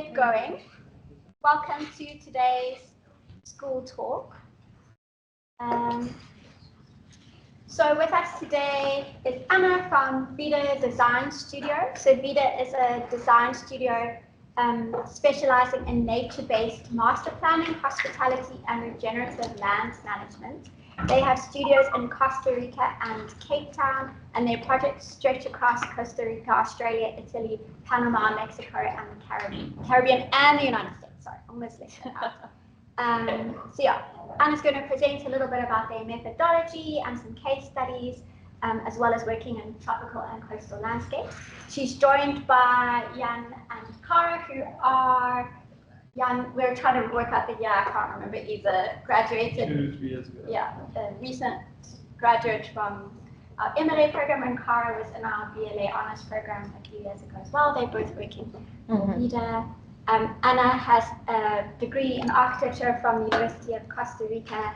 get going. Welcome to today's school talk. So with us today is Anna from VIDA Design Studio. So VIDA is a design studio specializing in nature-based master planning, hospitality, and regenerative lands management. They have studios in Costa Rica and Cape Town, and their projects stretch across Costa Rica, Australia, Italy, Panama, Mexico, and the Caribbean and the United States. Sorry, almost left that out. So yeah, Anna's going to present a little bit about their methodology and some case studies, as well as working in tropical and coastal landscapes. She's joined by Yann and Cara, who are, Yann, we're trying to work out the year, I can't remember either, graduated 3 years ago. Yeah, a recent graduate from our MLA program, and Cara was in our BLA honors program a few years ago as well. They're both working for VIDA. Anna has a degree in architecture from the University of Costa Rica,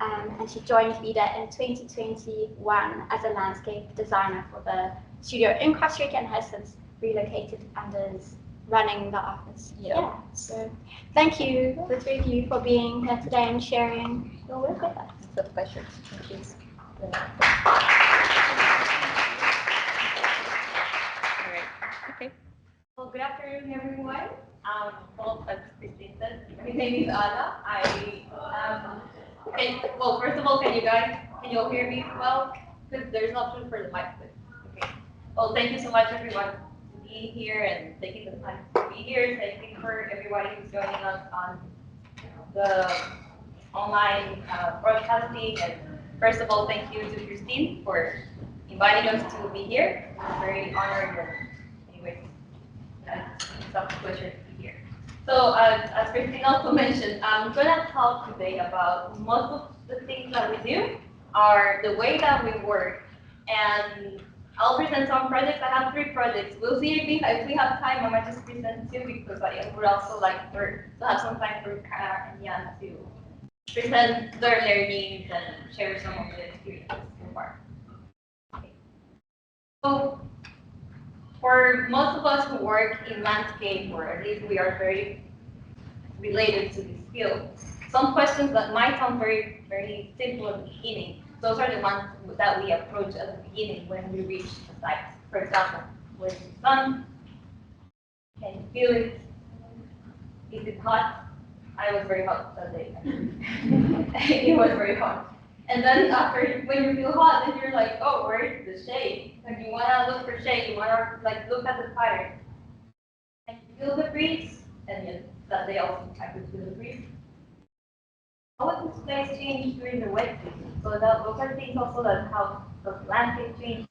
and she joined VIDA in 2021 as a landscape designer for the studio in Costa Rica and has since relocated and is running the office. Yeah. So thank you, the three of you, for being here today and sharing your work with us. It's a pleasure. Thank you. All right. Okay. Well, good afternoon, everyone. Well, as Christine said, my name is Anna. Well, first of all, can you all hear me well? Because there's an option for the mic. Okay. Well, thank you so much, everyone, to be here and taking the time to be here. Thank you for everybody who's joining us on the online broadcasting. And first of all, thank you to Christine for inviting us to be here. I'm very honored. And anyways, it's a pleasure to be here. So as Christine also mentioned, I'm going to talk today about most of the things that we do are the way that we work. And I'll present some projects. I have 3 projects. We'll see if we have time. I might just present 2 because I would also like to have some time for Cara and Yann to present their learnings and share some of the experiences so far. Okay. So for most of us who work in landscape, or at least we are very related to this field, some questions that might sound very, very simple at the beginning, those are the ones that we approach at the beginning when we reach the site. For example, where's the sun? Can you feel it? Is it hot? I was very hot that day. It was very hot. And then after, when you feel hot, then you're like, oh, where's the shade? Like you want to look for shade, you want to like look at the fire. And you feel the breeze, and yet that day also I could feel the breeze. How would this place change during the wet season? So that those are things also that how the landscape change.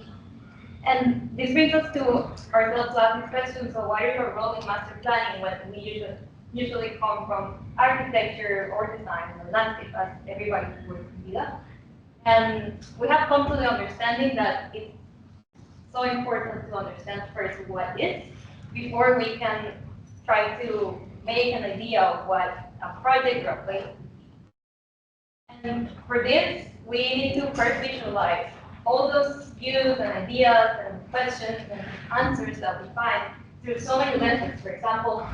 And this brings us to ourselves to ask this question, so why is our role in master planning when we usually come from architecture or design or landscape, as everybody works in VIDA? And we have come to the understanding that it's so important to understand first what is before we can try to make an idea of what a project or a place is. And for this, we need to first visualize all those views and ideas and questions and answers that we find through so many lenses. For example,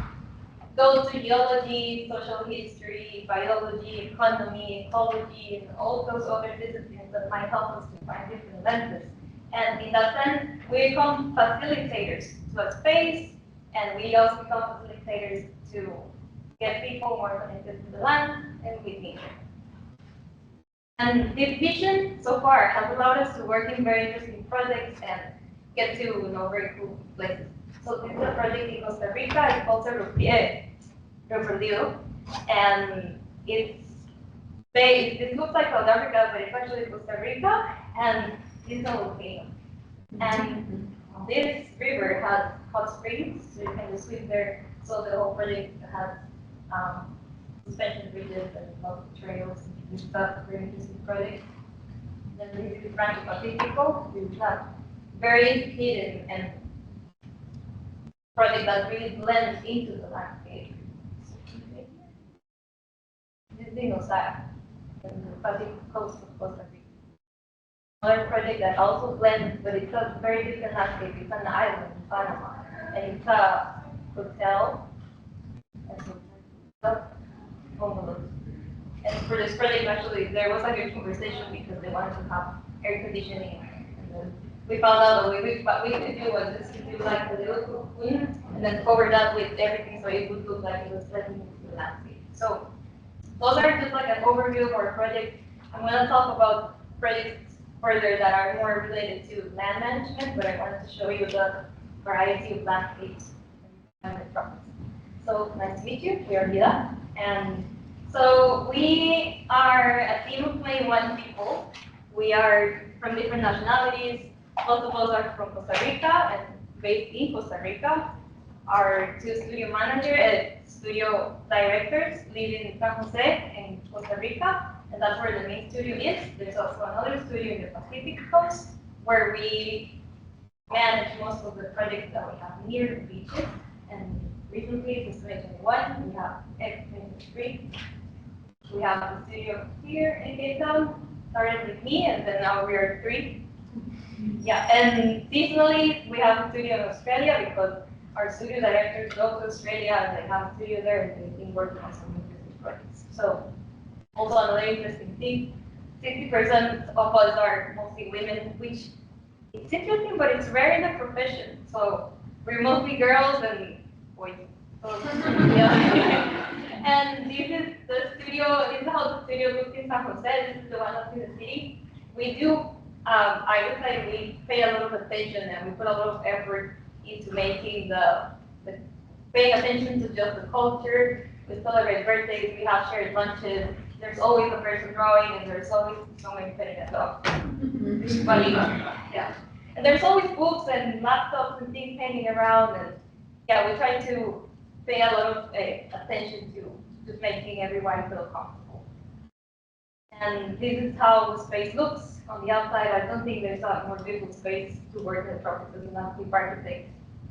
go to geology, social history, biology, economy, ecology, and all those other disciplines that might help us to find different lenses. And in that sense, we become facilitators to a space, and we also become facilitators to get people more connected to the land and with nature. And this vision so far has allowed us to work in very interesting projects and get to know very cool places. So this is a project in Costa Rica. It's called Perdido, and it looks like South Africa, but it's actually Costa Rica, and it's a volcano. And this river has hot springs, so you can just swim there. So the whole project has suspension bridges and lots of trails and stuff. Very interesting project. Then this is Rancho Pacifico. This is a very hidden and project that really blends into the landscape. This is in Osaka, in the Pacific coast of Costa Rica. Another project that also blends, but it's a very different landscape. It's an island in Panama, and it's a hotel envelopes. And for this project, actually, there was a good conversation because they wanted to have air conditioning. And then we found out that what we could do was just to do like a little cocoon and then cover that with everything so it would look like it was blending into the landscape. So those are just like an overview of our project. I'm going to talk about projects further that are more related to land management, but I wanted to show you the variety of landscapes and the properties. So nice to meet you. We are VIDA. And so we are a team of 21 people. We are from different nationalities. Most of us are from Costa Rica and based in Costa Rica. Our two studio managers, studio directors live in San Jose in Costa Rica, and that's where the main studio is. There's also another studio in the Pacific Coast where we manage most of the projects that we have near the beaches. And recently, since 2021, we have X23. We have the studio here in Cape Town, started with me, and then now we are 3. Yeah, and seasonally, we have a studio in Australia because our studio directors go to Australia and they have a studio there and they've been working on some interesting projects. So, also another interesting thing, 60% of us are mostly women, which it's interesting, but it's rare in the profession. So, we're mostly girls and boys. So, yeah. And this is the studio, this is how the studio looks in San Jose. This is the one up in the city. We do, I would say we pay a lot of attention and we put a lot of effort into making paying attention to just the culture. We celebrate birthdays, we have shared lunches. There's always a person drawing and there's always someone petting a dog. Funny, yeah. And there's always books and laptops and things hanging around, and yeah, we try to pay a lot of attention to just making everyone feel comfortable. And this is how the space looks on the outside. I don't think there's a more beautiful space to work in the tropics than landscape architect.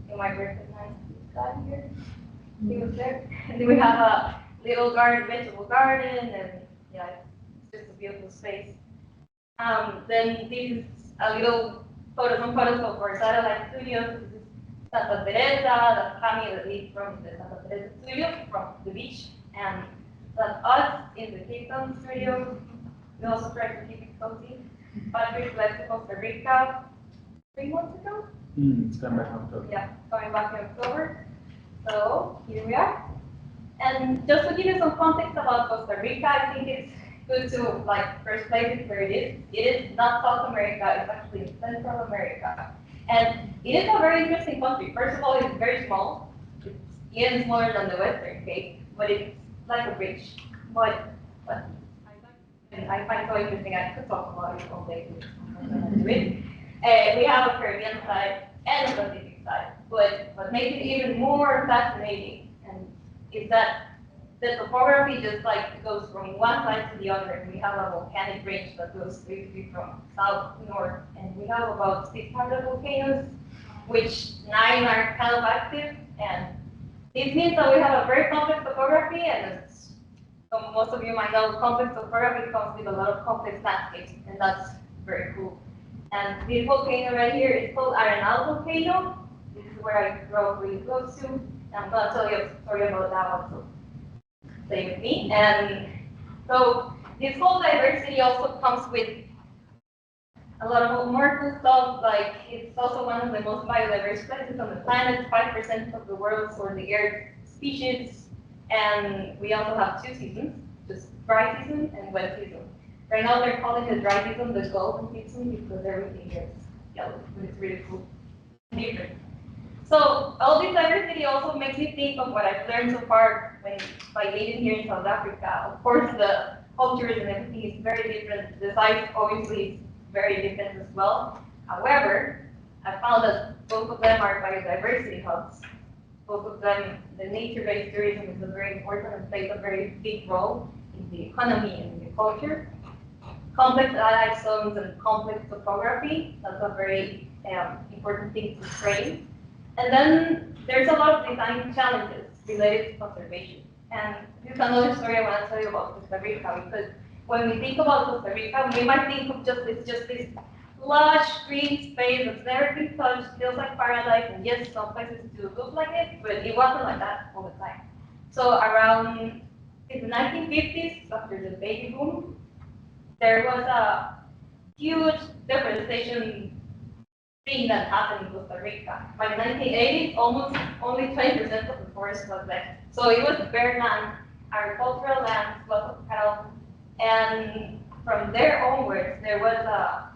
You might recognize this guy here. He was there. And then we have a little garden, vegetable garden, and yeah, it's just a beautiful space. Then this is a little some photos of our satellite studios. This is Santa Teresa, that's Cami that leads from the Santa Teresa studio from the beach, and that's us in the Cape Town studio. We also try to keep it cozy. Patrick left to Costa Rica 3 months ago. It's coming back in October. Yeah, coming back in October. So here we are. And just to give you some context about Costa Rica, I think it's good to first place it where it is. It is not South America, it's actually Central America. And it is a very interesting country. First of all, it's very small. It's even smaller than the Western Cape, but it's like a bridge. But I find so interesting. I could talk about it all day. We have a Caribbean side and a Pacific side. But what makes it even more fascinating and is that the topography just goes from one side to the other, and we have a volcanic range that goes basically from south to north, and we have about 600 volcanoes, which 9 are kind of active, and this means that we have a very complex topography, and so most of you might know complex topography comes with a lot of complex landscapes, and that's very cool. And this volcano right here is called Arenal volcano. This is where I grew up really close to, and I'm going to tell you a story about that one. So stay with me. And so this whole diversity also comes with a lot of more cool stuff, like it's also one of the most biodiverse places on the planet, 5% of the world's or the Earth species, and we also have 2 seasons, just dry season and wet season. Right now they're calling the dry season the golden season because everything is yellow, but it's really cool and different. So all this diversity also makes me think of what I've learned so far by living here in South Africa. Of course, the cultures and everything is very different. The size obviously is very different as well. However, I found that both of them are biodiversity hubs. Both of them, the nature-based tourism is a very important and plays a very big role in the economy and in the culture. Complex allied zones and complex topography, that's a very important thing to train. And then there's a lot of design challenges related to conservation. And this is another story I want to tell you about Costa Rica, because when we think about Costa Rica, we might think of just this lush green space that's never been touched, feels like paradise, and yes, some places do look like it, but it wasn't like that all the time. So around in the 1950s, after the baby boom, there was a huge deforestation thing that happened in Costa Rica. By the 1980s, almost only 20% of the forest was left. So it was bare land, agricultural land, lots of cattle, and from there onwards, there was a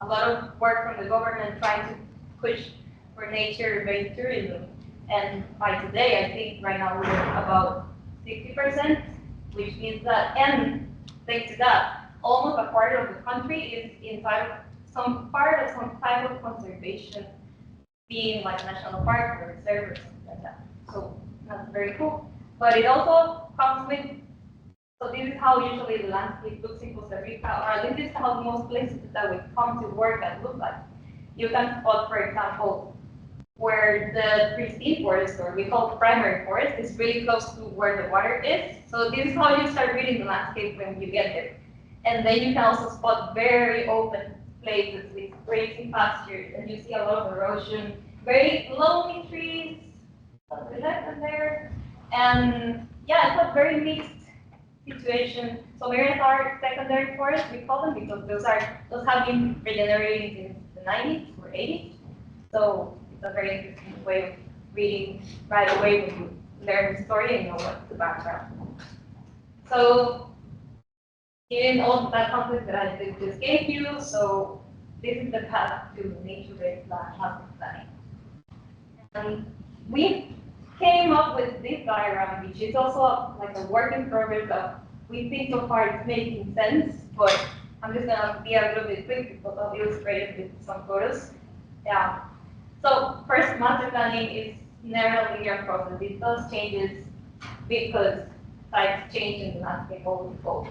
lot of work from the government trying to push for nature-based tourism. And by today, I think right now we're about 60%, which means that, and thanks to that, almost a quarter of the country is inside some part of some type of conservation, being like a national park or reserve or something like that. So that's very cool. But it also comes with, so this is how usually the landscape looks in Costa Rica, or this is how most places that we come to work that look like. You can spot, for example, where the pristine forest, or we call primary forest, is really close to where the water is. So this is how you start reading the landscape when you get there. And then you can also spot very open places with grazing pastures, and you see a lot of erosion, very lonely trees, on the left and there. And yeah, it's a very mixed situation. Some areas are secondary forests, we call them, because those have been regenerating since the 90s or 80s. So it's a very interesting way of reading right away when you learn the story and know what's the background. So in all that context that I just gave you, so this is the path to nature-based master planning. And we came up with this diagram, which is also like a work in progress of, we think so far it's making sense, but I'm just gonna be a little bit quick because I'll illustrate it with some photos. Yeah. So first, master planning is never a linear process. It does changes because sites change in the landscape always goes.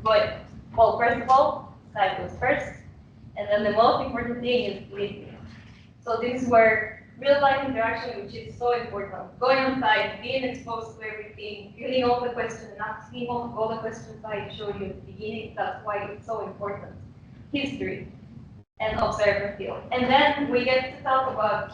But, well, first of all, site goes first, and then the most important thing is listening. So this is where real-life interaction, which is so important, going on site, being exposed to everything, feeling all the questions, asking all the questions I showed you at the beginning, that's why it's so important. History and observe and feel. And then we get to talk about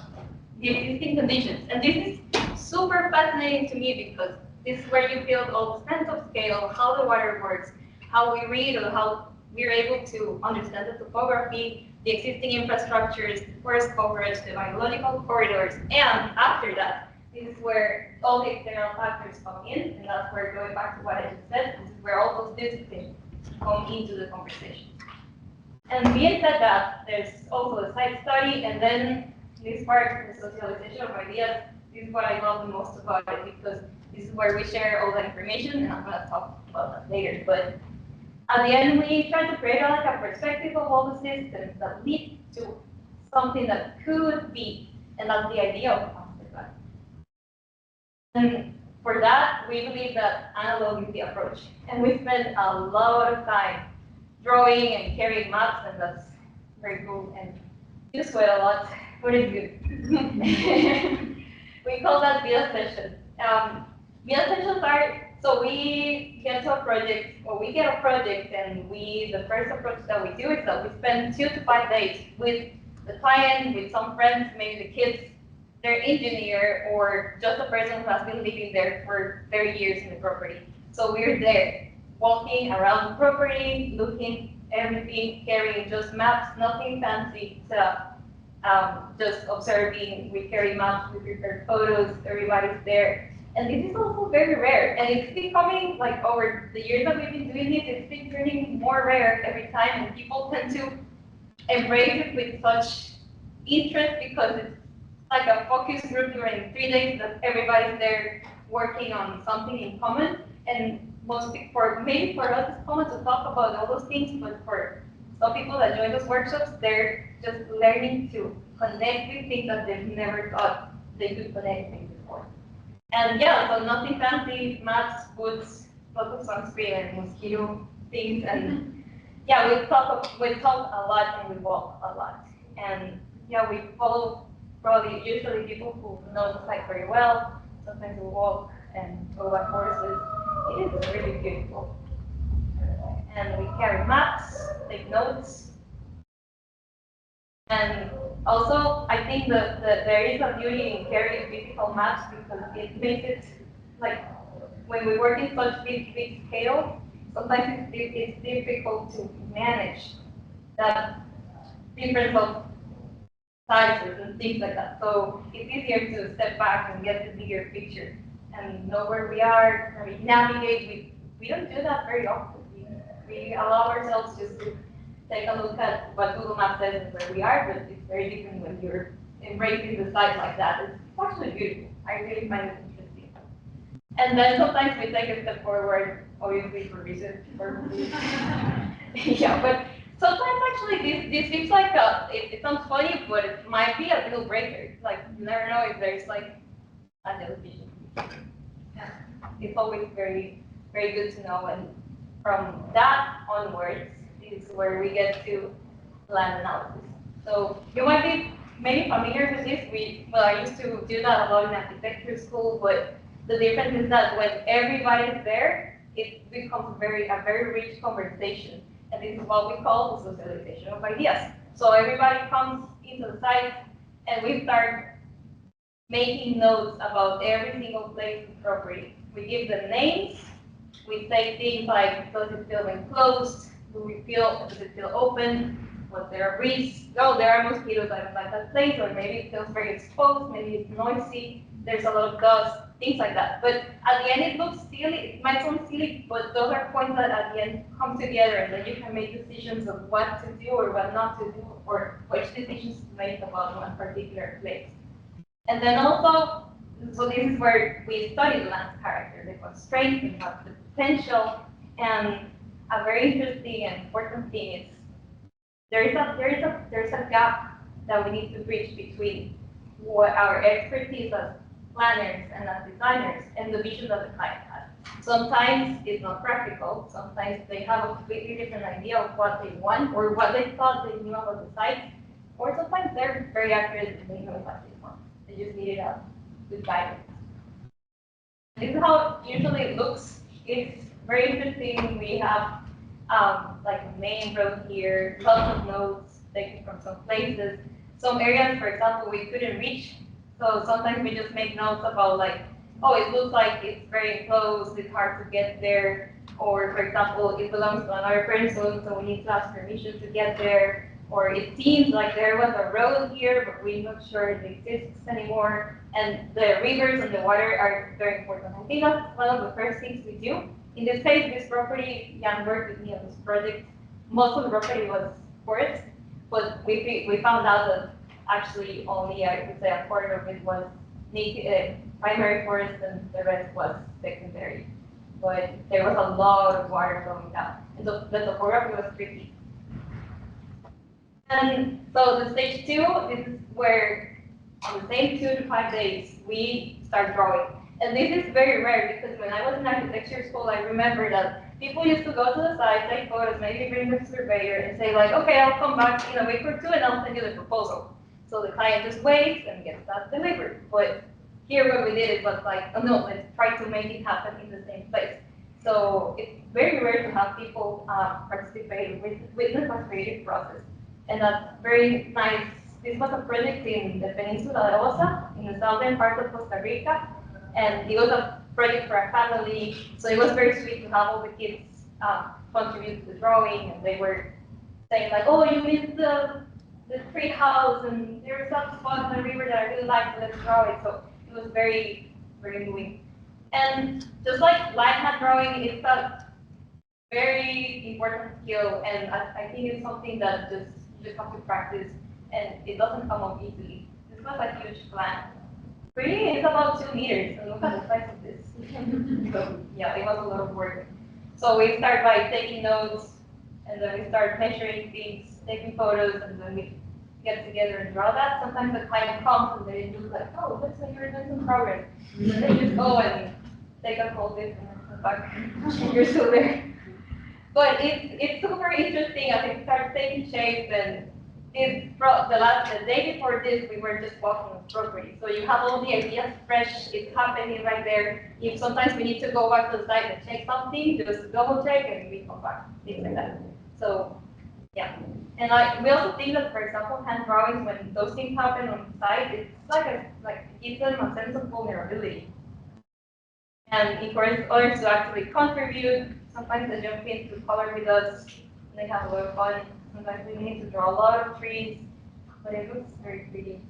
the existing conditions. And this is super fascinating to me because this is where you build all the sense of scale, how the water works, how we read, or how we're able to understand the topography, the existing infrastructures, the forest coverage, the biological corridors, and after that, this is where all the external factors come in, and that's where, going back to what I just said, this is where all those disciplines come into the conversation. And being said that, there's also a site study, and then this part, the socialization of ideas, this is what I love the most about it, because this is where we share all the information, and I'm going to talk about that later. But at the end, we try to create like a perspective of all the systems that lead to something that could be, and that's the idea of master plan. And for that, we believe that analog is the approach. And we spend a lot of time drawing and carrying maps, and that's very cool. And you sweat a lot, but it's good. We call that VIDA sessions. VIDA sessions are, so we get to a project, or we get a project, and the first approach that we do is that we spend 2 to 5 days with the client, with some friends, maybe the kids, their engineer, or just a person who has been living there for 30 years in the property. So we're there, walking around the property, looking everything, carrying just maps, nothing fancy, just observing. We carry maps, we prepare photos, everybody's there. And this is also very rare, and it's becoming, like, over the years that we've been doing this, it's been turning more rare every time, and people tend to embrace it with such interest because it's like a focus group during 3 days that everybody's there working on something in common. And maybe for us it's common to talk about all those things, but for some people that join those workshops, they're just learning to connect with things that they've never thought they could connect with before. And yeah, so nothing fancy, maps, boots, lots of sunscreen and mosquito things, and yeah, we talk a lot and we walk a lot. And yeah, we follow probably usually people who know the site very well. Sometimes we walk and go by horses. It is really beautiful. And we carry maps, take notes. And also, I think that there is a beauty in carrying physical maps because it makes it like when we work in such big scale, sometimes it's difficult to manage that difference of sizes and things like that. So it's easier to step back and get the bigger picture and know where we are, I mean, navigate. We don't do that very often. We allow ourselves just to take a look at what Google Maps says and where we are, but it's very different when you're embracing the site like that. It's actually beautiful. I really find it interesting. And then sometimes we take a step forward, obviously for research purposes. Yeah, but sometimes actually this seems like it sounds funny, but it might be a deal breaker. Like you never know if there's like a television. Yeah. It's always very good to know, and from that onwards is where we get to land analysis. So you might be maybe familiar with this. I used to do that a lot in architecture school, but the difference is that when everybody is there, it becomes a very rich conversation. And this is what we call the socialization of ideas. So everybody comes into the site and we start making notes about every single place in the property. We give them names. We say things like, does it feel enclosed? Does it feel open? Was there a breeze? Oh, there are mosquitoes, I don't like that place. Or maybe it feels very exposed, maybe it's noisy, there's a lot of dust, things like that. But at the end it looks silly, it might sound silly, but those are points that at the end come together and then you can make decisions of what to do or what not to do, or which decisions to make about one particular place. And then also, so this is where we study the land's character, the constraints, and what the potential, and a very interesting and important thing is there's a gap that we need to bridge between what our expertise as planners and as designers and the vision that the client has. Sometimes it's not practical. Sometimes they have a completely different idea of what they want or what they thought they knew about the site. Or sometimes they're very accurate and they know what they want. They just need it with guidance. This is how usually it looks. It's very interesting. We have like a main road here, lots of notes taken from some places. Some areas, for example, we couldn't reach. So sometimes we just make notes about like, oh, it looks like it's very enclosed, it's hard to get there. Or for example, it belongs to another person, so we need to ask permission to get there. Or it seems like there was a road here, but we're not sure it exists anymore. And the rivers and the water are very important. I think that's one of the first things we do. In this case, this property, Yann worked with me on this project. Most of the property was forest, but we found out that actually only, I would say, a quarter of it was native, primary forest and the rest was secondary. But there was a lot of water going down. And so the topography was tricky. And so the stage 2, this is where on the same 2 to 5 days, we start drawing. And this is very rare because when I was in architecture school, I remember that people used to go to the site, take photos, maybe bring the surveyor and say like, okay, I'll come back in a week or 2 and I'll send you the proposal. So the client just waits and gets that delivered. But here what we did, it was like, oh no, let's try to make it happen in the same place. So it's very rare to have people participate with the creative process. And that's very nice. This was a project in the Peninsula de Osa, in the southern part of Costa Rica. And it was a project for a family, so it was very sweet to have all the kids contribute to the drawing, and they were saying like, oh, you missed the tree house, and there's some spot on the river that I really like, so let's draw it. So it was very moving. And just like line hand drawing, it's a very important skill, and I think it's something that you just have to practice, and it doesn't come up easily. This was a huge plan. Really, it's about 2 meters, and look at the size of this. So yeah, it was a lot of work. So we start by taking notes, and then we start measuring things, taking photos, and then we get together and draw that. Sometimes the client comes and they do like, oh, looks like you're doing some progress. And then they just go and take a whole dip and then come back, and you're still there. But it's super interesting as it starts taking shape, and the day before this, we were just walking the property. So you have all the ideas fresh, it's happening right there. If sometimes we need to go back to the site and check something, just double check and we come back, things like that. So yeah. And we also think that, for example, hand drawings, when those things happen on the site, it's like it gives them a sense of vulnerability. And encourage others to actually contribute. Sometimes they jump in to color with us, and they have a lot of fun. Sometimes we need to draw a lot of trees, but it looks very pretty.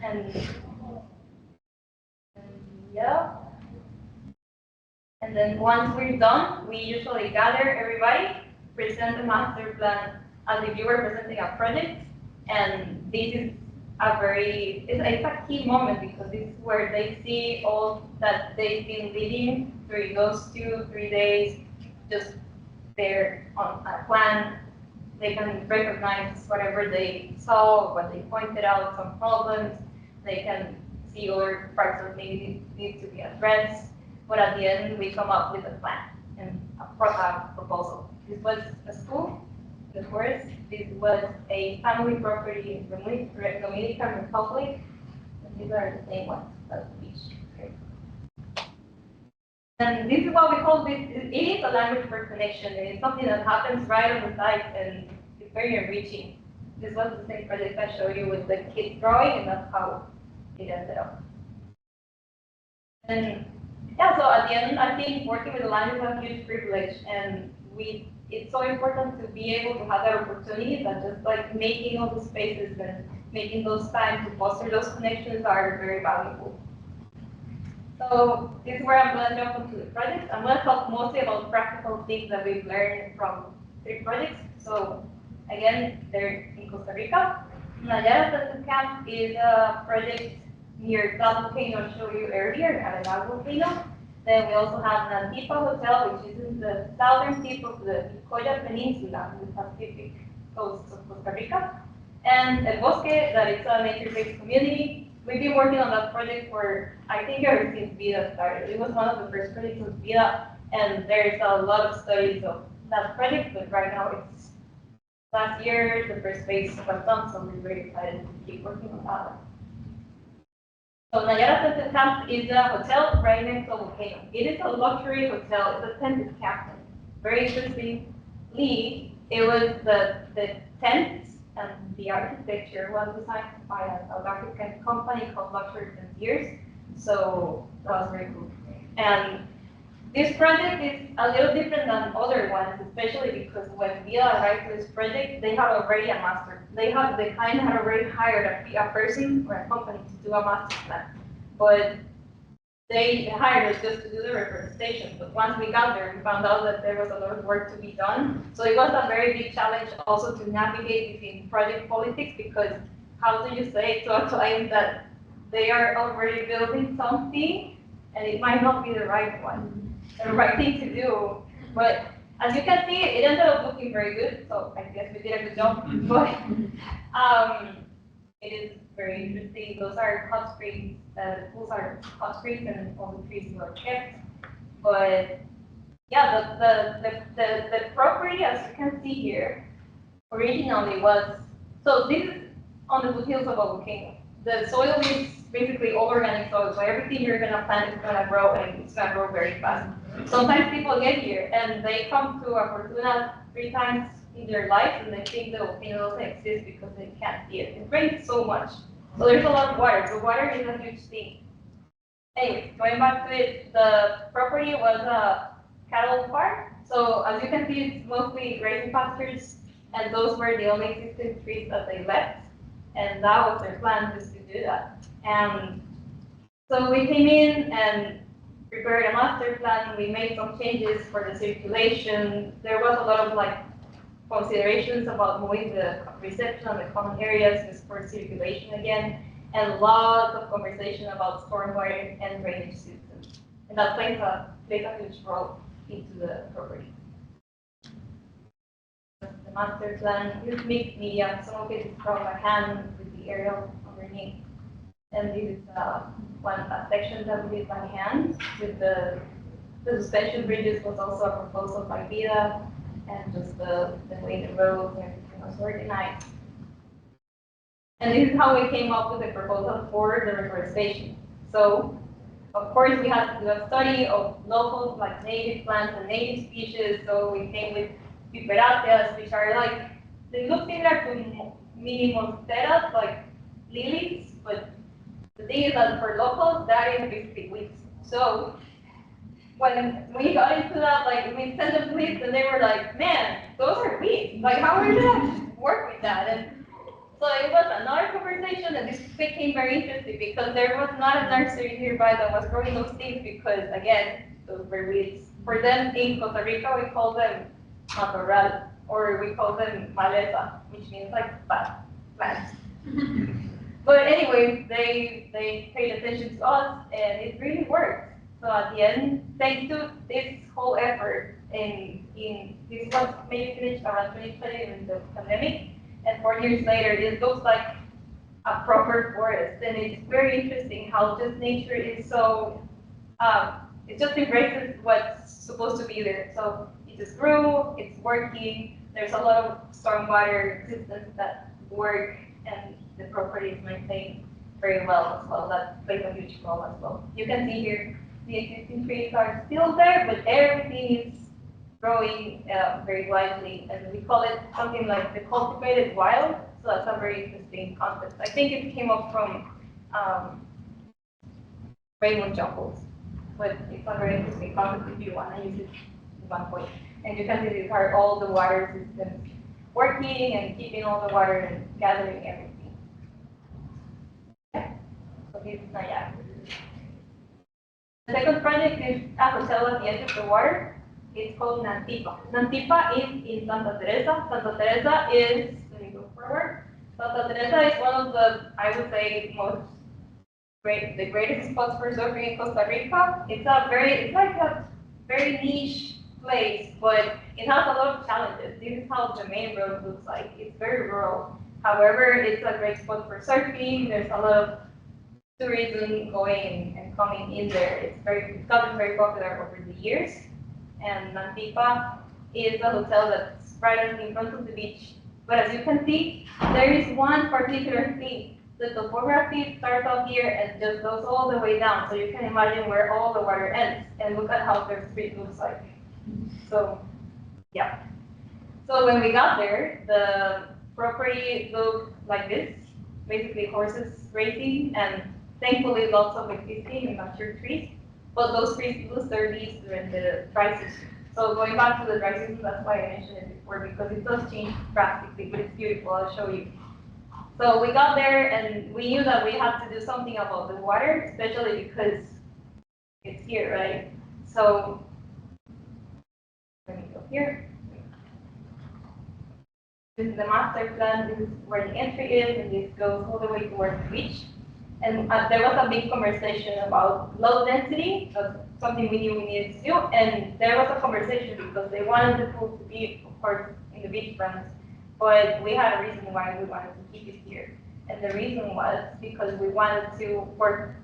And yeah. And then once we're done, we usually gather everybody, present the master plan as if you were presenting a project. And this is it's a key moment because this is where they see all that they've been leading during those 2-3 days, just there on a plan. They can recognize whatever they saw, what they pointed out, some problems. They can see other parts that maybe need to be addressed. But at the end, we come up with a plan and a proposal. This was a school, the forest. This was a family property in Dominican Republic. And these are the same ones, that's the beach. Okay. And this is what we call this. It is a language for connection. And it's something that happens right on the site, and it's very enriching. This was the same project I showed you with the kids drawing, and that's how it ended up. And yeah, so at the end, I think working with the language was a huge privilege, and it's so important to be able to have that opportunity that just like making all the spaces and making those time to foster those connections are very valuable. So this is where I'm going to jump into the project. I'm going to talk mostly about practical things that we've learned from 3 projects. So again, they're in Costa Rica. Maria Camp is a project near that volcano I showed you earlier, Cara volcano. Then we also have Nantipa Hotel, which is in the southern tip of the Nicoya Peninsula in the Pacific coast of Costa Rica. And El Bosque, that is a nature-based community. We've been working on that project for, I think, ever since VIDA started. It was one of the first projects of VIDA, and there's a lot of studies of that project, but right now it's last year, the first phase was done, so we're very excited to keep working on that one. So Nayara Tented Camp is a hotel right next to a volcano. It is a luxury hotel. It's a tented camp. Very interestingly, it was the tents and the architecture was designed by an architect company called Luxury Frontiers. So that was very cool. And this project is a little different than other ones, especially because when VIDA arrived to this project, they had already a master. The client had already hired a person or a company to do a master plan. But they hired us just to do the reforestation. But once we got there, we found out that there was a lot of work to be done. So it was a very big challenge also to navigate between project politics, because how do you say to a client that they are already building something and it might not be the right one, the right thing to do. But as you can see, it ended up looking very good, so I guess we did a good job. But it is very interesting. Those are hot springs, the pools are hot springs, and all the trees were kept. But yeah, the property, as you can see here, originally was, so this is on the foothills of a volcano. The soil is basically all organic soil, so everything you're gonna plant is gonna grow, and it's gonna grow very fast. Sometimes people get here and they come to a Fortuna 3 times in their life, and they think the volcano doesn't exist because they can't see it. It rains so much, so there's a lot of water. So water is a huge thing. Anyway, going back to it, the property was a cattle farm. So as you can see, it's mostly grazing pastures, and those were the only existing trees that they left. And that was their plan, just to do that. And so we came in and prepared a master plan. We made some changes for the circulation. There was a lot of considerations about moving the reception and the common areas just for circulation again, and lots of conversation about stormwater and drainage systems. And that plays a huge role into the property. The master plan is mixed media. Some of it is from a hand with the aerial underneath. And this is a section that we did by hand with the suspension bridges was also a proposal by VIDA, and just the way the roads and everything was organized. And this is how we came up with the proposal for the reforestation. So, of course, we had to do a study of locals, like native plants and native species. So we came with piperaceas, which are they look similar to mini monsteras, like lilies, but the thing is that for locals, that is basically weeds. So when we got into that, like we sent them lists and they were like, man, those are weeds. Like how are we gonna work with that? And so it was another conversation and this became very interesting because there was not a nursery nearby that was growing those things because again, those were weeds. For them in Costa Rica, we call them matorral or we call them maleza, which means like plants. But anyway, they paid attention to us and it really worked. So at the end, thanks to this whole effort this was maybe finished around 2020 in the pandemic, and 4 years later, it looks like a proper forest. And it's very interesting how just nature is so, it just embraces what's supposed to be there. So it just grew, it's working, there's a lot of stormwater systems that work, and the property is maintained very well as well. That plays a huge role as well. You can see here, the existing trees are still there, but everything is growing very widely, and we call it something like the cultivated wild. So that's a very interesting concept. I think it came up from Raymond Jungles, but it's a very interesting concept if you want to use it at one point. And you can see these are all the water systems working and keeping all the water and gathering everything. Yeah. So this is Nayara. The second project is a hotel at the edge of the water. It's called Nantipa. Nantipa is in Santa Teresa. Santa Teresa is, let me go forward. Santa Teresa is one of the, I would say, the greatest spots for surfing in Costa Rica. It's like a very niche place, but it has a lot of challenges. This is how the main road looks like. It's very rural. However, it's a great spot for surfing. There's a lot of tourism going and coming in there. It's gotten very popular over the years. And Nantipa is a hotel that's right in front of the beach. But as you can see, there is one particular thing. The topography starts up here and just goes all the way down. So you can imagine where all the water ends. And look at how the street looks like. So, yeah. So when we got there, the property looked like this. Basically horses grazing and thankfully lots of existing and mature trees. But those trees lose their leaves during the dry season. So going back to the dry season, that's why I mentioned it before, because it does change drastically, but it's beautiful, I'll show you. So we got there and we knew that we had to do something about the water, especially because it's here, right? So let me go here. This is the master plan, this is where the entry is, and this goes all the way towards the beach. And there was a big conversation about low density, that's something we knew we needed to do, and there was a conversation because they wanted the pool to be, of course, in the beachfront, but we had a reason why we wanted to keep it here. And the reason was because we wanted to work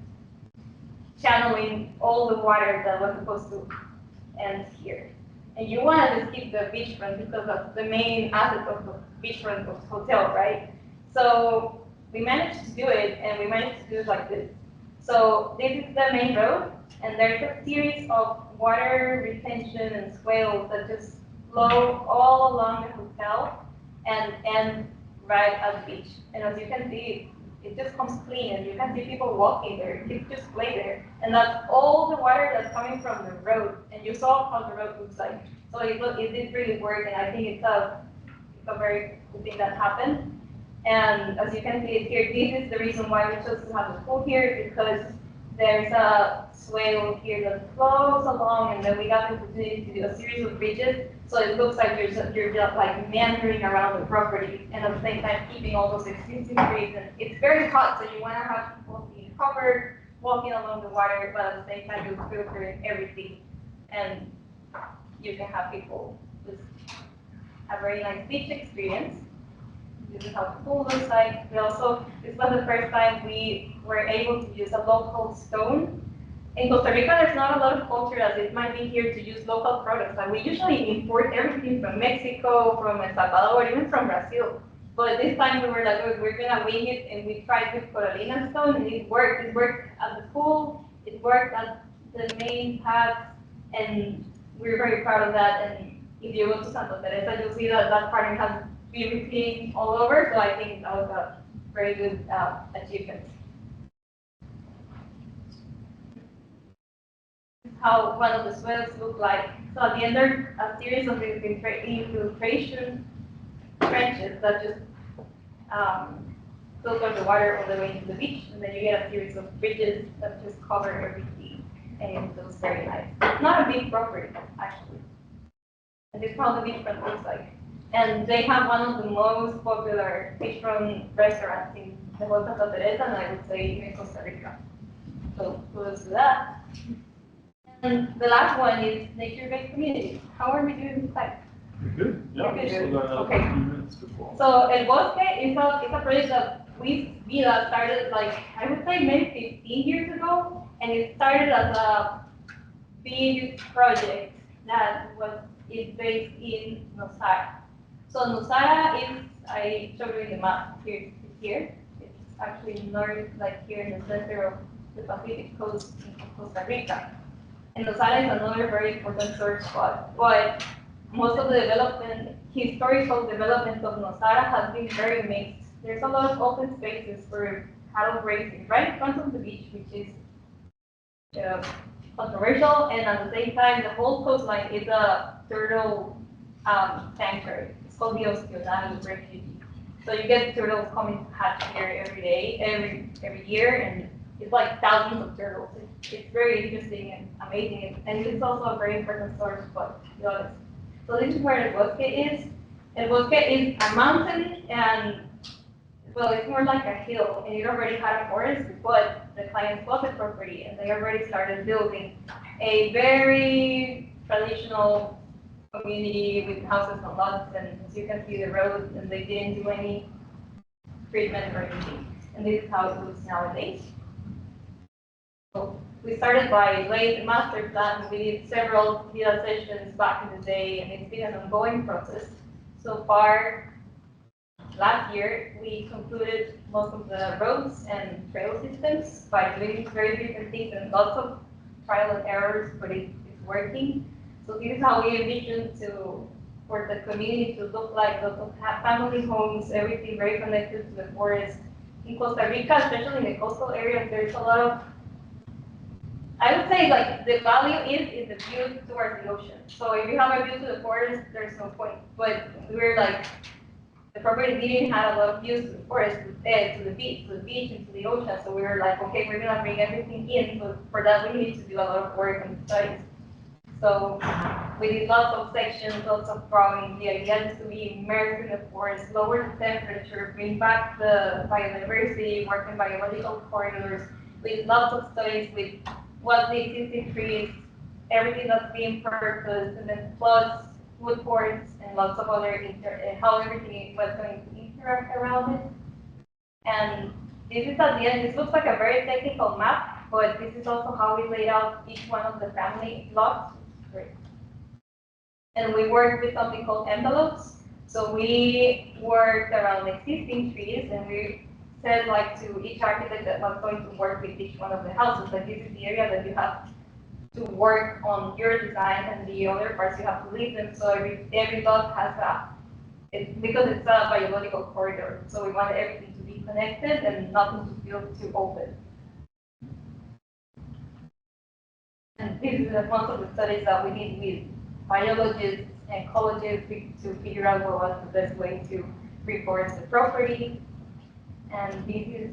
channeling all the water that was supposed to end here. And you wanted to keep the beachfront because that's the main asset of the beachfront hotel, right? So we managed to do it, and we managed to do it like this. So this is the main road, and there's a series of water retention and swales that just flow all along the hotel and end right at the beach. And as you can see, it just comes clean, and you can see people walking there. Kids just play there, and that's all the water that's coming from the road. And you saw how the road looks like. So it did really work, and I think it's a very cool thing that happened. And as you can see it here, this is the reason why we chose to have the pool here, because there's a swale here that flows along, and then we got the opportunity to do a series of bridges, so it looks like you're just like meandering around the property, and at the same time keeping all those existing trees. And it's very hot, so you want to have people being covered, walking along the water, but at the same time you're filtering everything, and you can have people just have a very nice beach experience. This is how the pool looks like. This was the first time we were able to use a local stone. In Costa Rica, there's not a lot of culture as it might be here to use local products. And we usually import everything from Mexico, from El Salvador, even from Brazil. But this time we were like, we're gonna wing it, and we tried with coralina stone, and it worked. It worked at the pool, it worked at the main path, and we're very proud of that. And if you go to Santa Teresa, you'll see that that pattern has been repeating all over. So I think that was a very good achievement. how one of the swales look like. So at the end, there are a series of infiltration trenches that just filter the water all the way into the beach, and then you get a series of bridges that just cover everything, and it looks very nice. It's not a big property, actually. And this is how the beachfront looks like. And they have one of the most popular beachfront restaurants in the whole Santa Teresa, and I would say even Costa Rica. So kudos to that. And the last one is nature-based communities. How are we doing this time? Pretty good. Yeah, Pretty we still good. got another Okay. few minutes before. So El Bosque is a project that we VIDA started, like, I would say maybe 15 years ago, and it started as a big project that is based in Nosara. So Nosara is, I showed you the map here. It's actually north, like here in the center of the Pacific coast in Costa Rica. And Nosara is another very important tourist spot. But most of the development, historical development of Nosara has been very mixed. There's a lot of open spaces for cattle grazing right in front of the beach, which is controversial, and at the same time, the whole coastline is a turtle sanctuary. It's called the Ostional Refugee. So you get turtles coming to hatch here every day, every year, and it's like thousands of turtles. It's very interesting and amazing, and it's also a very important source spot, to be honest. So this is where El Bosque is. El Bosque is a mountain, and well, it's more like a hill, and it already had a forest, but the clients bought the property, and they already started building a very traditional community with houses and lots, and as you can see the road, and they didn't do any treatment or anything. And this is how it looks nowadays. So we started by laying the master plan. We did several VIDA sessions back in the day, and it's been an ongoing process. So far, last year, we concluded most of the roads and trail systems by doing very different things and lots of trial and errors, but it's working. So this is how we envision for the community to look like, lots of family homes, everything very connected to the forest. In Costa Rica, especially in the coastal areas, there's a lot of, I would say, like, the value is the view towards the ocean. So if you have a view to the forest, there's no point. But we're like, the property didn't have a lot of views to the forest, to the beach, and to the ocean. So we were like, okay, we're gonna bring everything in. So for that, we need to do a lot of work and studies. So we did lots of sections, lots of drawing. The idea is to be immersed in the forest, lower the temperature, bring back the biodiversity, work in biological corridors, with lots of studies with what the existing trees, everything that's being purposed, and then plus wood boards and lots of other, how everything was going to interact around it. And this is at the end, this looks like a very technical map, but this is also how we laid out each one of the family lots. And we worked with something called envelopes. So we worked around existing trees, and we said, like, to each architect that was going to work with each one of the houses, that this is the area that you have to work on your design, and the other parts you have to leave them. So every lot has because it's a biological corridor. So we wanted everything to be connected and nothing to feel too open. And this is most of the studies that we did with biologists and ecologists to figure out what was the best way to reforest the property. And this is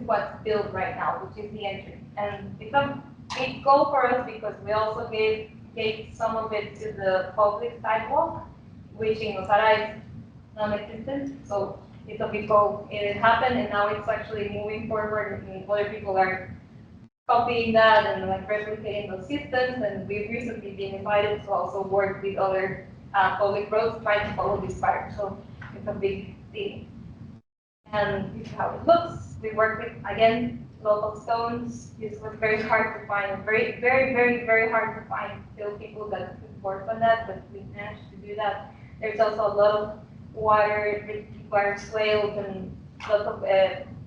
what's built right now, which is the entry. And it's a big goal for us because we also gave some of it to the public sidewalk, which in Nosara is non-existent. So it's a big goal. It happened, and now it's actually moving forward, and other people are copying that and like replicating those systems. And we've recently been invited to also work with other public roads trying to follow this pattern. So it's a big thing. And this is how it looks. We work with, again, local stones. This was very hard to find, very, very, very, very hard to find still people that could work on that, but we managed to do that. There's also a lot of water swales and lots of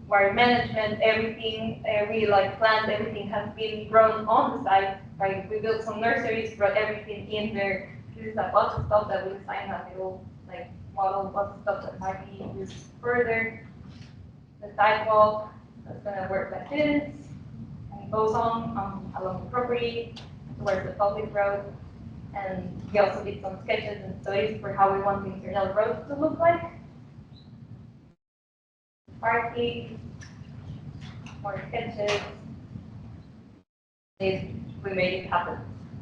water management, everything, every like plant, everything has been grown on the site. Right? We built some nurseries, brought everything in there. This is a bunch of stuff that we designed a little like model, bunch of stuff that might be used further. The sidewalk that's gonna work like this. And goes on along the property towards the public road. And we also did some sketches and studies for how we want the internal road to look like. Parking, more sketches. We made it happen.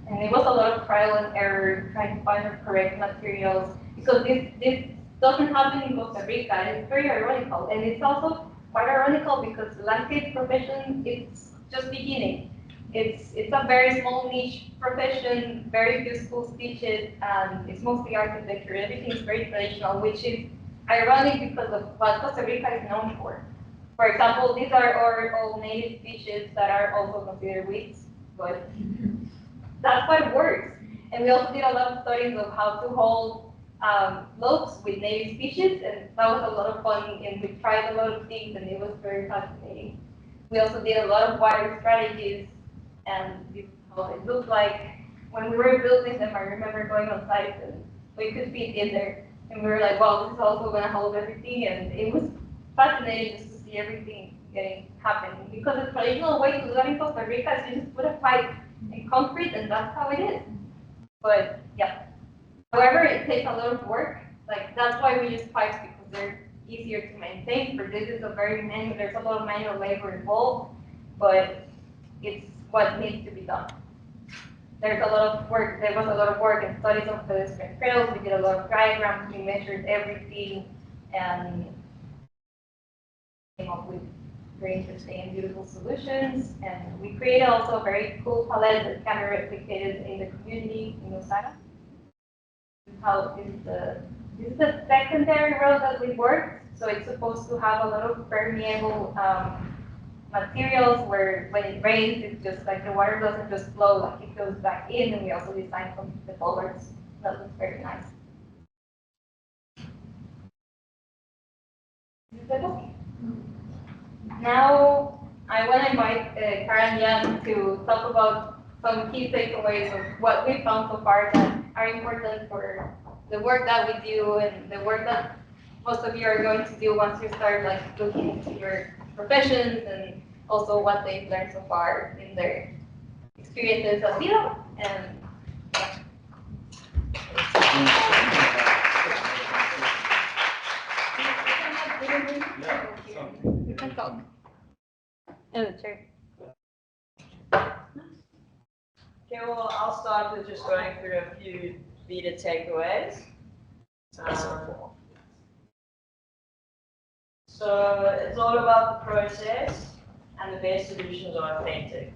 And it was a lot of trial and error, trying to find the correct materials, because this doesn't happen in Costa Rica, and it's very ironical. And it's also quite ironical because the landscape profession is just beginning. It's a very small niche profession, very few schools teach it, and it's mostly architecture. Everything is very traditional, which is ironic because of what Costa Rica is known for. For example, these are all native species that are also considered weeds, but that's what works. And we also did a lot of studies of how to hold slopes with native species, and that was a lot of fun, and we tried a lot of things, and it was very fascinating. We also did a lot of water strategies, and this is how it looked like. When we were building them, I remember going on site, and we could fit in there, and we were like, wow, this is also going to hold everything, and it was fascinating just to see everything happening. Because the traditional way to do that in Costa Rica is you just put a pipe in concrete, and that's how it is. But yeah, however, it takes a lot of work. Like that's why we use pipes, because they're easier to maintain. For this is there's a lot of manual labor involved, but it's what needs to be done. There's a lot of work. There was a lot of work and studies of the different trails. We did a lot of diagrams. We measured everything and came up with very interesting and beautiful solutions. And we created also a very cool palette that can be replicated in the community in Osaka. How this is the secondary road that we worked. So it's supposed to have a lot of permeable materials where when it rains, it's just like the water doesn't just flow, like it goes back in. And we also designed some of the colors that looks very nice. Now, I want to invite Cara and Yann to talk about some key takeaways of what we found so far that are important for the work that we do and the work that most of you are going to do once you start like looking into your professions, and also what they've learned so far in their experiences at VIDA. And you can talk. In the chair. Okay, well, I'll start with just going through a few VIDA takeaways. So it's all about the process, and the best solutions are authentic.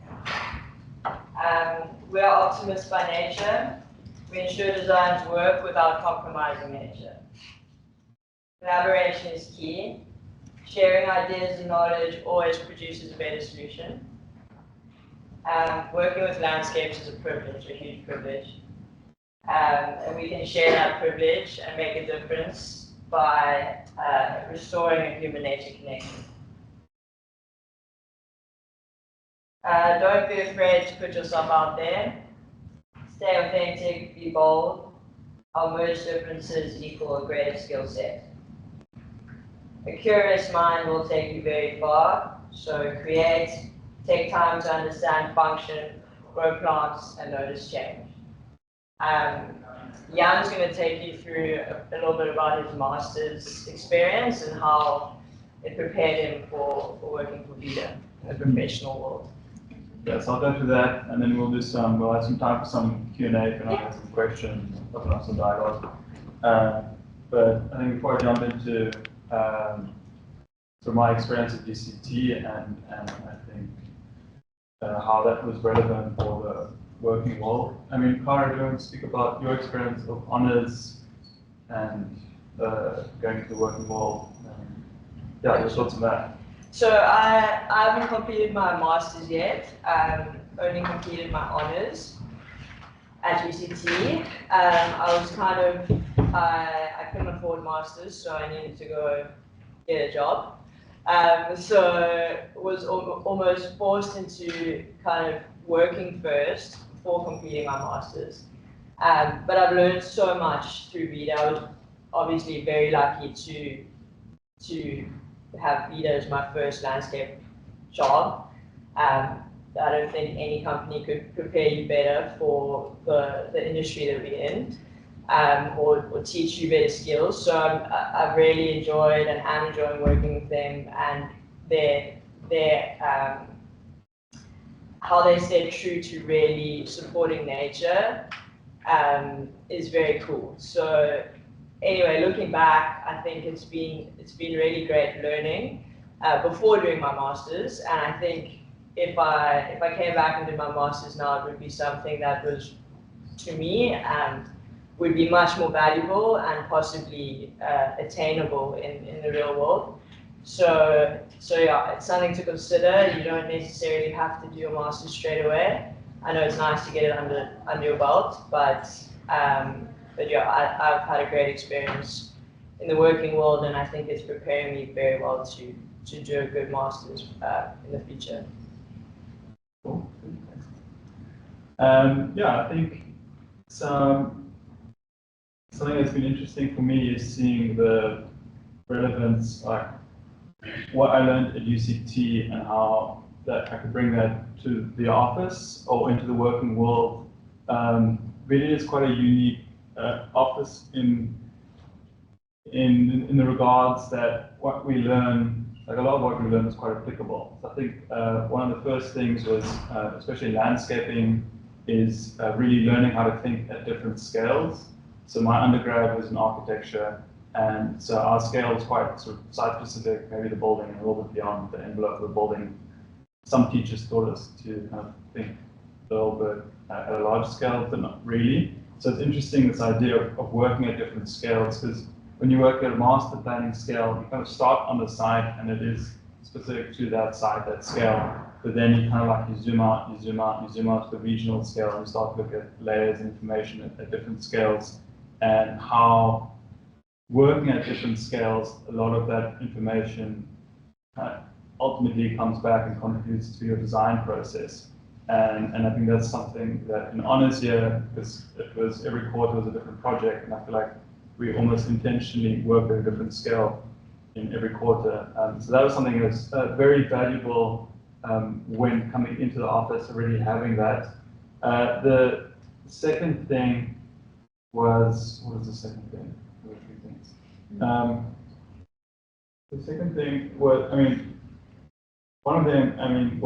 We are optimists by nature. We ensure designs work without compromising nature. Collaboration is key. Sharing ideas and knowledge always produces a better solution. Working with landscapes is a privilege, a huge privilege. And we can share that privilege and make a difference by restoring a human-nature connection. Don't be afraid to put yourself out there. Stay authentic, be bold. Our merged differences equal a greater skill set. A curious mind will take you very far, so create, take time to understand function, grow plants, and notice change. Yann's going to take you through a little bit about his master's experience and how it prepared him for working for VIDA in the professional world. Yes, I'll go through that, and then we'll have some time for some Q&A if anyone has some questions, open up some dialogue. But I think before I jump into my experience at GCT and I think how that was relevant for the working world. I mean, Cara, do you want to speak about your experience of honors and going to the working world? Yeah, your thoughts on that. So I haven't completed my master's yet. Only completed my honors at GCT. I was I couldn't afford masters, so I needed to go get a job. So was almost forced into kind of working first before completing my masters. But I've learned so much through VIDA. I was obviously very lucky to have VIDA as my first landscape job. I don't think any company could prepare you better for the industry that we're in, or teach you better skills. So I've really enjoyed and am enjoying working with them, and their how they stay true to really supporting nature is very cool. So anyway, looking back, I think it's been really great learning before doing my masters, and I think if I came back and did my masters now, it would be something that was, to me, would be much more valuable and possibly attainable in the real world. So yeah, it's something to consider. You don't necessarily have to do your masters straight away. I know it's nice to get it under your belt, but yeah, I've had a great experience in the working world, and I think it's preparing me very well to do a good masters in the future. Cool. Yeah, I think something that's been interesting for me is seeing the relevance, like what I learned at UCT and how that I could bring that to the office or into the working world. VIDA is quite a unique office in the regards that what we learn, like a lot of what we learn, is quite applicable. So I think one of the first things was, especially landscaping, is really learning how to think at different scales. So my undergrad was in architecture, and so our scale was quite sort of site-specific, maybe the building and a little bit beyond the envelope of the building. Some teachers taught us to kind of think a little bit at a large scale, but not really. So it's interesting, this idea of working at different scales, because when you work at a master planning scale, you kind of start on the site and it is specific to that site, that scale. But then you kind of like, you zoom out to the regional scale, and you start to look at layers of information at different scales, and how working at different scales, a lot of that information ultimately comes back and contributes to your design process. And I think that's something that in honors year, because it was every quarter was a different project, and I feel like we almost intentionally work at a different scale in every quarter. So that was something that was very valuable when coming into the office, already having that. The second thing was, what was the second thing? There were three things. The second thing was, I mean, one of them, I mean,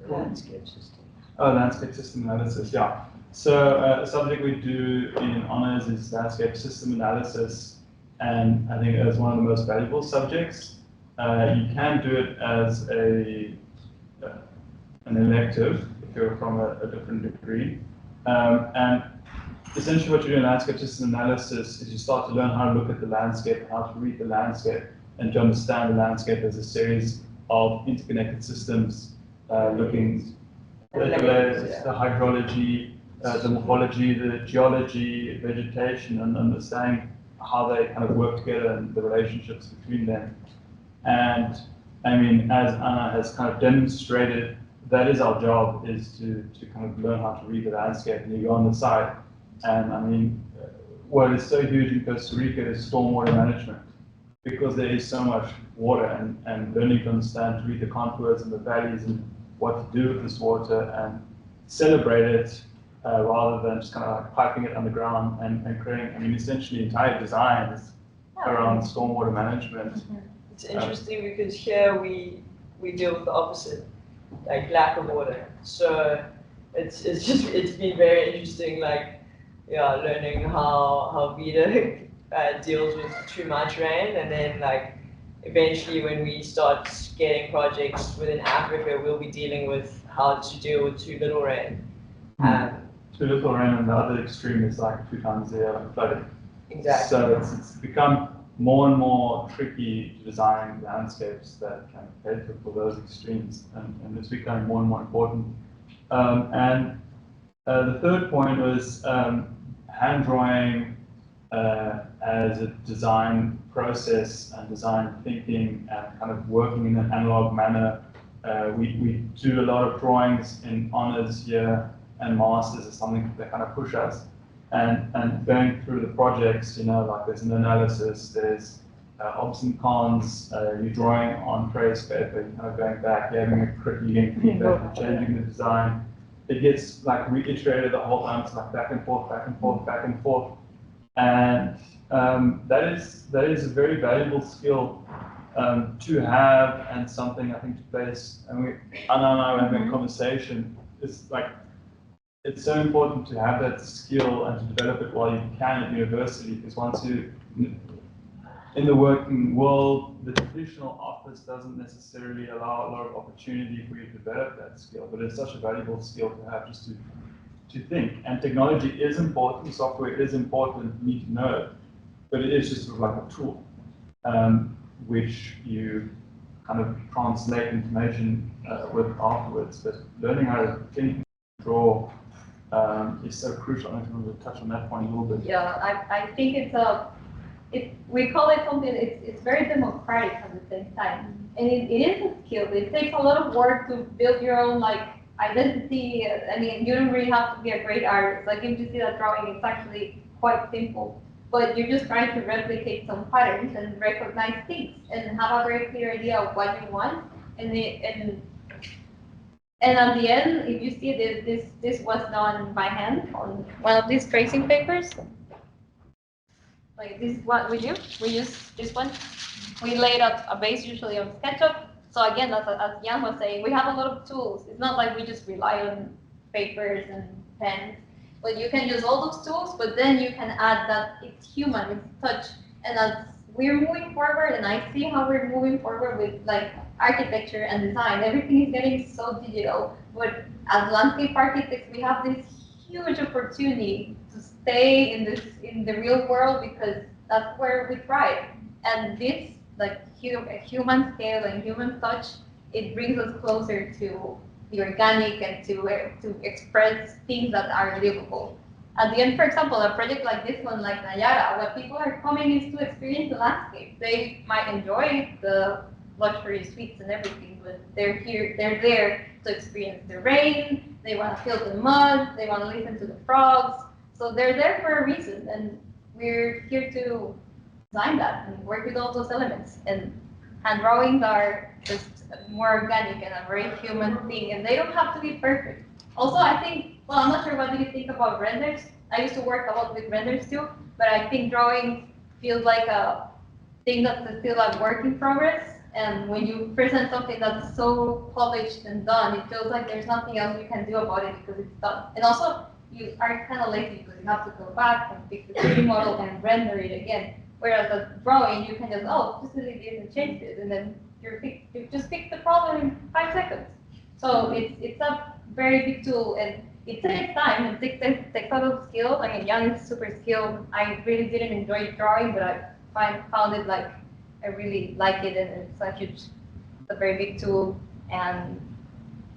Landscape system. Oh, landscape system analysis, yeah. So a subject we do in honors is landscape system analysis, and I think it's one of the most valuable subjects. You can do it as an elective if you're from a different degree. And essentially what you do in landscape system analysis is you start to learn how to look at the landscape, how to read the landscape, and to understand the landscape as a series of interconnected systems, looking at the layers, the hydrology, the morphology, the geology, vegetation, and understanding how they kind of work together and the relationships between them. And I mean, as Anna has kind of demonstrated, that is our job, is to kind of learn how to read the landscape, and you go on the side. And I mean, what is so huge in Costa Rica is stormwater management, because there is so much water, and learning to understand, to read the contours and the valleys and what to do with this water and celebrate it, rather than just kind of like piping it underground and creating, I mean, essentially entire designs around stormwater management. It's interesting because here we deal with the opposite, like lack of water. So it's been very interesting, like, yeah, learning how VIDA deals with too much rain, and then like eventually when we start getting projects within Africa, we'll be dealing with how to deal with too little rain. Too little rain, and the other extreme is like 2 times a year, like flooding. Exactly. So it's become more and more tricky to design landscapes that can cater for those extremes, and it's becoming more and more important. The third point was hand drawing as a design process and design thinking and kind of working in an analog manner. We do a lot of drawings in honors here, and masters is something that kind of push us. And going through the projects, you know, like there's an analysis, there's obs and cons, you're drawing on trace paper, you're kind of going back, you're having a critiquing feedback, you're changing the design. It gets like reiterated the whole time, it's like back and forth, back and forth, back and forth. And that is a very valuable skill to have, and something I think to place. And Anna and I were having a conversation. It's like, it's so important to have that skill and to develop it while you can at university, because once you, in the working world, the traditional office doesn't necessarily allow a lot of opportunity for you to develop that skill, but it's such a valuable skill to have, just to think. And technology is important, software is important, you need to know it, but it is just sort of like a tool, which you kind of translate information with afterwards. But learning how to think, draw, is so crucial. I want to touch on that point a little bit. Yeah, I think we call it something, it's very democratic at the same time. And it is a skill. It takes a lot of work to build your own like identity. I mean, you don't really have to be a great artist. Like if you see that drawing, it's actually quite simple. But you're just trying to replicate some patterns and recognize things and have a very clear idea of what you want. And at the end, if you see this was done by hand on one of these tracing papers. Like this is what we do. We use this one. We laid out a base usually on SketchUp. So again, as Yann was saying, we have a lot of tools. It's not like we just rely on papers and pens. But you can use all those tools, but then you can add that it's human, it's touch. And as we're moving forward, and I see how we're moving forward with like architecture and design, everything is getting so digital. But as landscape architects, we have this huge opportunity to stay in the real world, because that's where we thrive. And this like human scale and human touch, it brings us closer to the organic and to express things that are livable. At the end, for example, a project like this one, like Nayara, what people are coming is to experience the landscape. They might enjoy the luxury suites and everything, but they're there to experience the rain, they want to feel the mud, they want to listen to the frogs. So they're there for a reason, and we're here to design that and work with all those elements. And hand drawings are just more organic and a very human thing, and they don't have to be perfect. Also, I think, well, I'm not sure what do you think about renders. I used to work a lot with renders too, but I think drawing feels like a thing that's still a work in progress. And when you present something that's so polished and done, it feels like there's nothing else you can do about it because it's done. And also, you are kind of lazy because you have to go back and fix the 3D model and render it again. Whereas a drawing, you can just, just delete this and change this, and then you just fix the problem in 5 seconds. So it's a very big tool, and it takes time, and it takes a lot of skill. I mean, Yann is super skilled. I really didn't enjoy drawing, but I found it like, I really like it, and it's a very big tool. And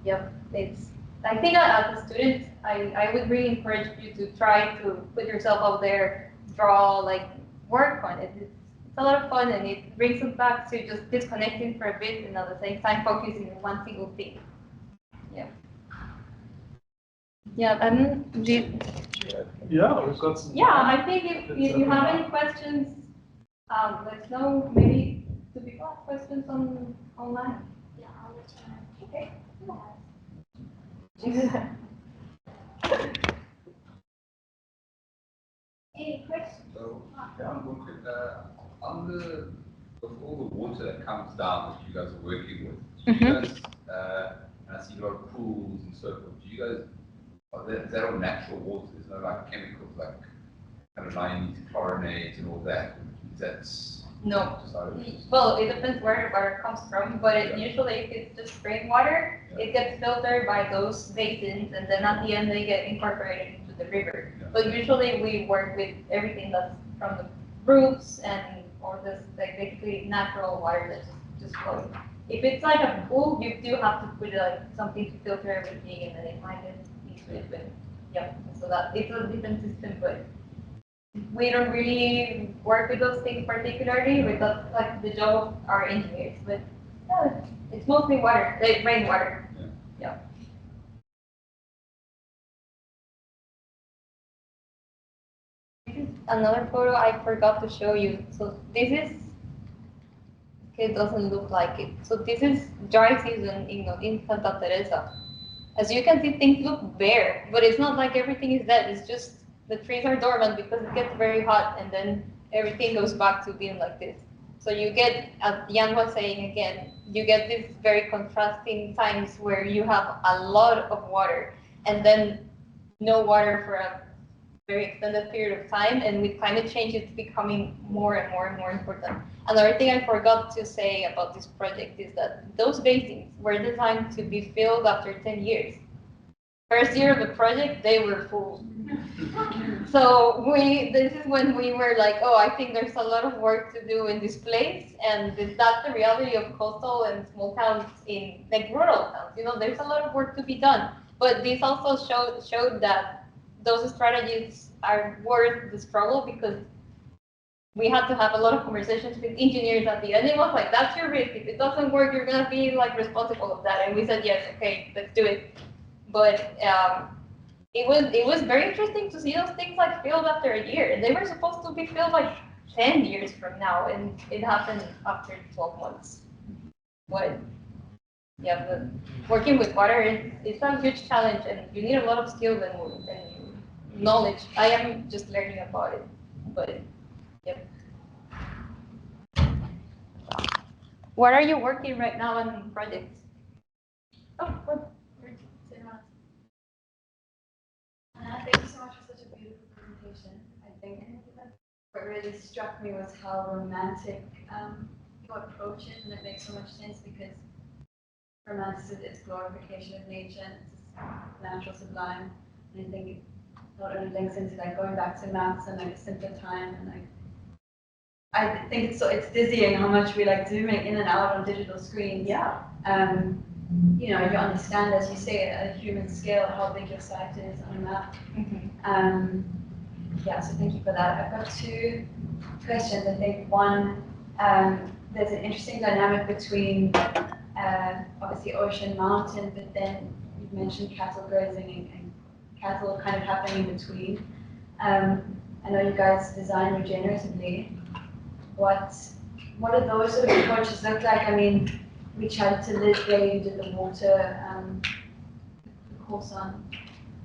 yeah, I think as a student, I would really encourage you to try to put yourself out there, draw, like work on it. It's a lot of fun, and it brings us back to just disconnecting for a bit, and at the same time focusing on one single thing. Yeah. Yeah, and yeah, we've got some. Yeah, I think if you have any questions, let us know. Maybe do people have questions online? Yeah, I'll let you know. Okay. Any questions? So, yeah, I'm going with all the water that comes down that you guys are working with, do you guys, and I see a lot of pools and so forth, do you guys, is that all natural water? There's no like chemicals like kind of these chlorinates and all that? Is that No. just Well, it depends where the water comes from, but usually if it's just rainwater, it gets filtered by those basins, and then at the end they get incorporated into the river. Yeah. But usually we work with everything that's from the roots or this like basically natural water that's just flowing. If it's like a pool, you do have to put like something to filter everything, and then it might get into it. But yeah, so that it's a different system, but we don't really work with those things particularly, but that's like the job of our engineers. But yeah, it's mostly water, like rainwater. Yeah. This is another photo I forgot to show you. So this is it doesn't look like it. So this is dry season in Santa Teresa. As you can see, things look bare, but it's not like everything is dead. It's just the trees are dormant because it gets very hot, and then everything goes back to being like this. So you get, as Yann was saying again, you get these very contrasting times where you have a lot of water, and then no water for a very extended period of time, and with climate change, it's becoming more and more and more important. Another thing I forgot to say about this project is that those basins were designed to be filled after 10 years. First year of the project, they were full. So this is when we were like, oh, I think there's a lot of work to do in this place, and that's the reality of coastal and small towns in like rural towns. There's a lot of work to be done. But this also showed that those strategies are worth the struggle, because we had to have a lot of conversations with engineers at the end. It was like, that's your risk. If it doesn't work, you're gonna be like responsible of that. And we said, yes, okay, let's do it. But it was very interesting to see those things like filled after a year. They were supposed to be filled like 10 years from now, and it happened after 12 months. But yeah, but working with water is a huge challenge, and you need a lot of skills and knowledge. I am just learning about it, but yep. What are you working right now on projects? Oh, what? Thank you so much for such a beautiful presentation. I think what really struck me was how romantic your approach is, and it makes so much sense because romanticism is glorification of nature, and it's natural sublime. And I think it not only links into like going back to maths and like a simpler time, and like I think it's dizzying how much we like zooming in and out on digital screens. Yeah. You understand, as you say, at a human scale how big your site is on a map. Mm-hmm. Yeah, so thank you for that. I've got two questions. I think one, there's an interesting dynamic between obviously ocean, mountain, but then you've mentioned cattle grazing and cattle kind of happening in between. I know you guys design regeneratively. What do those sort of approaches look like? I mean, we chatted to Liz there, you did the water course on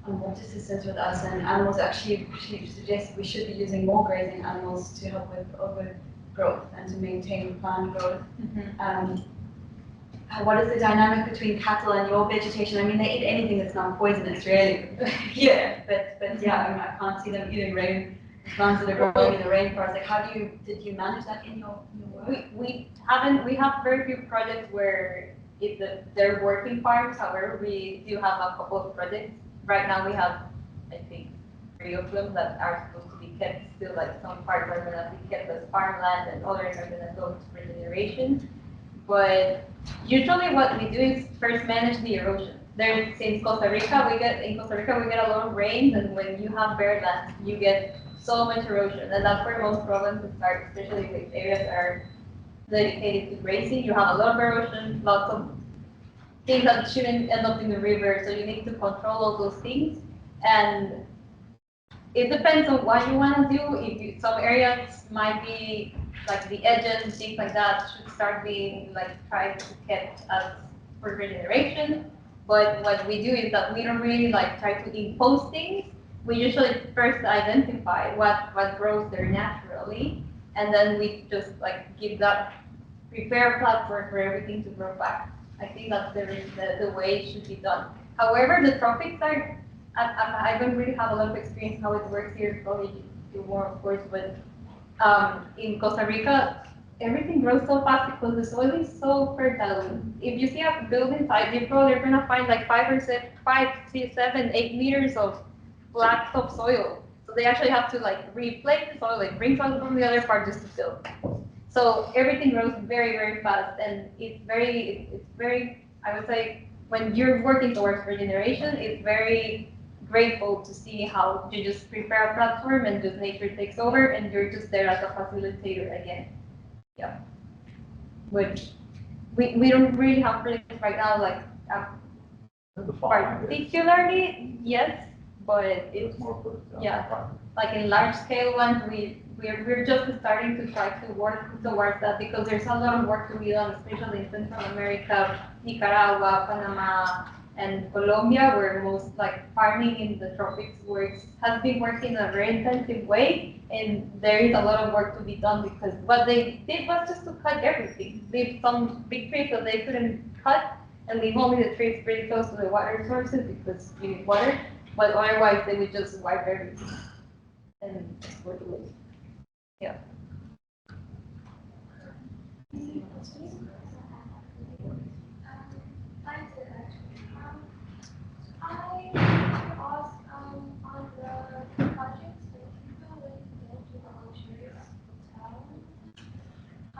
water systems with us, and animals actually she suggested we should be using more grazing animals to help with overgrowth and to maintain plant growth. Mm-hmm. What is the dynamic between cattle and your vegetation? I mean, they eat anything that's not poisonous, really. Yeah, but yeah, I mean, I can't see them eating plants that are growing in the rainforest. Like, did you manage that in your work? We have very few projects where they're working farms. However, we do have a couple of projects. Right now we have, I think, 3 of them that are supposed to be kept still. Like some parts are gonna be kept as farmland, and others are gonna go to regeneration. But usually what we do is first manage the erosion. In Costa Rica we get a lot of rain, and when you have bare land, you get so much erosion, and that's where most problems start, especially with areas that are dedicated to grazing. You have a lot of erosion, lots of things that shouldn't end up in the river, so you need to control all those things. And it depends on what you want to do. Some areas might be like the edges and things like that should start being like tried to kept as for regeneration. But what we do is that we don't really like try to impose things. We usually first identify what grows there naturally, and then we just like prepare a platform for everything to grow back. I think that's the way it should be done. However, the tropics I don't really have a lot of experience how it works here, probably do more of course, but in Costa Rica, everything grows so fast because the soil is so fertile. If you see a building site, you're gonna find like 5, 6, 7, 8 meters of black topsoil. So they actually have to like replace the soil, like bring soil from the other part just to fill. So everything grows very, very fast, and it's very, I would say, when you're working towards regeneration, it's very grateful to see how you just prepare a platform and just nature takes over, and you're just there as a facilitator again. Yeah. Which we don't really have projects right now, like particularly, yes, but It's it's more for the yeah. private. like in large scale ones, we're just starting to try to work towards that because there's a lot of work to be done, especially in Central America, Nicaragua, Panama, and Colombia, where most like farming in the tropics has been working in a very intensive way, and there is a lot of work to be done because what they did was just to cut everything. Leave some big trees that they couldn't cut, and leave only the trees pretty close to the water sources because you need water, but otherwise they would just wipe everything and export the waste. Yeah. I asked on the projects that people with the luxurious hotel. I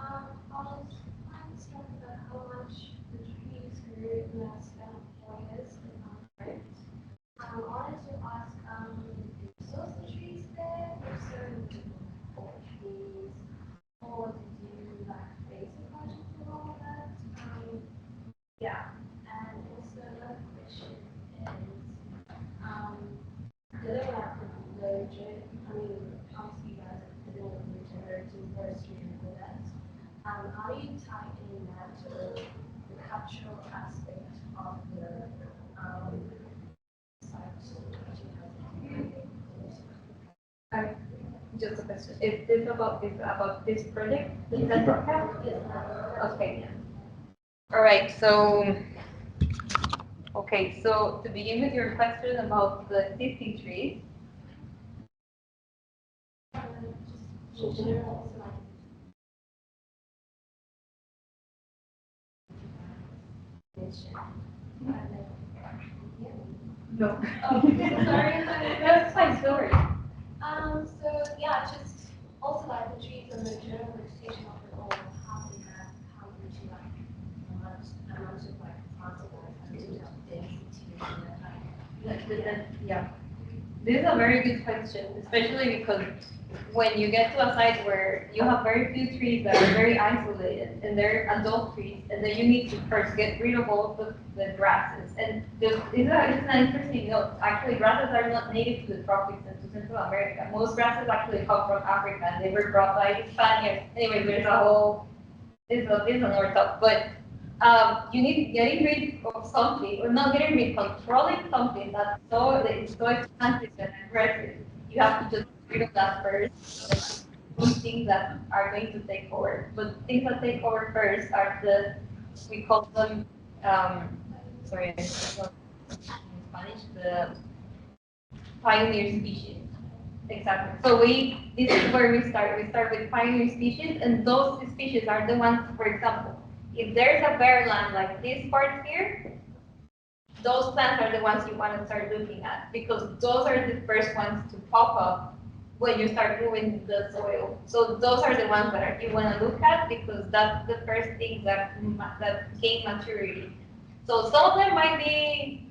was trying to about how much the trees grew in the last 4 years in our art. I wanted to ask if source the trees there, if so, what trees, or did you like face the project and all of that? Yeah, and also another question is, the other one from the obviously you guys are dealing with regenerative forestry and all that. How do you tie in that to the cultural aspect of the site that you have? Just a question. Is this about this project? Is that okay? All right. So, okay. So to begin with your question about the existing trees. Just in general, so like No. sorry. That's my story. So yeah, just also like the trees and the general vegetation of it all, how they have, how would you like amount of like plants and density and that like. Yeah. This is a very good question, especially because when you get to a site where you have very few trees that are very isolated and they're adult trees, and then you need to first get rid of all of the grasses. And it's an interesting note. Actually, grasses are not native to the tropics and to Central America. Most grasses actually come from Africa, and they were brought by Spaniards. Anyway, there's a whole, this is another talk, but you need getting rid of something, or not getting rid, controlling something that is so expensive and aggressive. You have to just get rid of that first. Those things that are going to take over. But things that take over first are we call them, sorry, I forgot in Spanish, the pioneer species. Exactly. So this is where we start. We start with pioneer species, and those species are the ones, for example, if there's a bare land like this part here, those plants are the ones you want to start looking at because those are the first ones to pop up when you start moving the soil. So those are the ones that you want to look at because that's the first thing that gain maturity. So some of them might be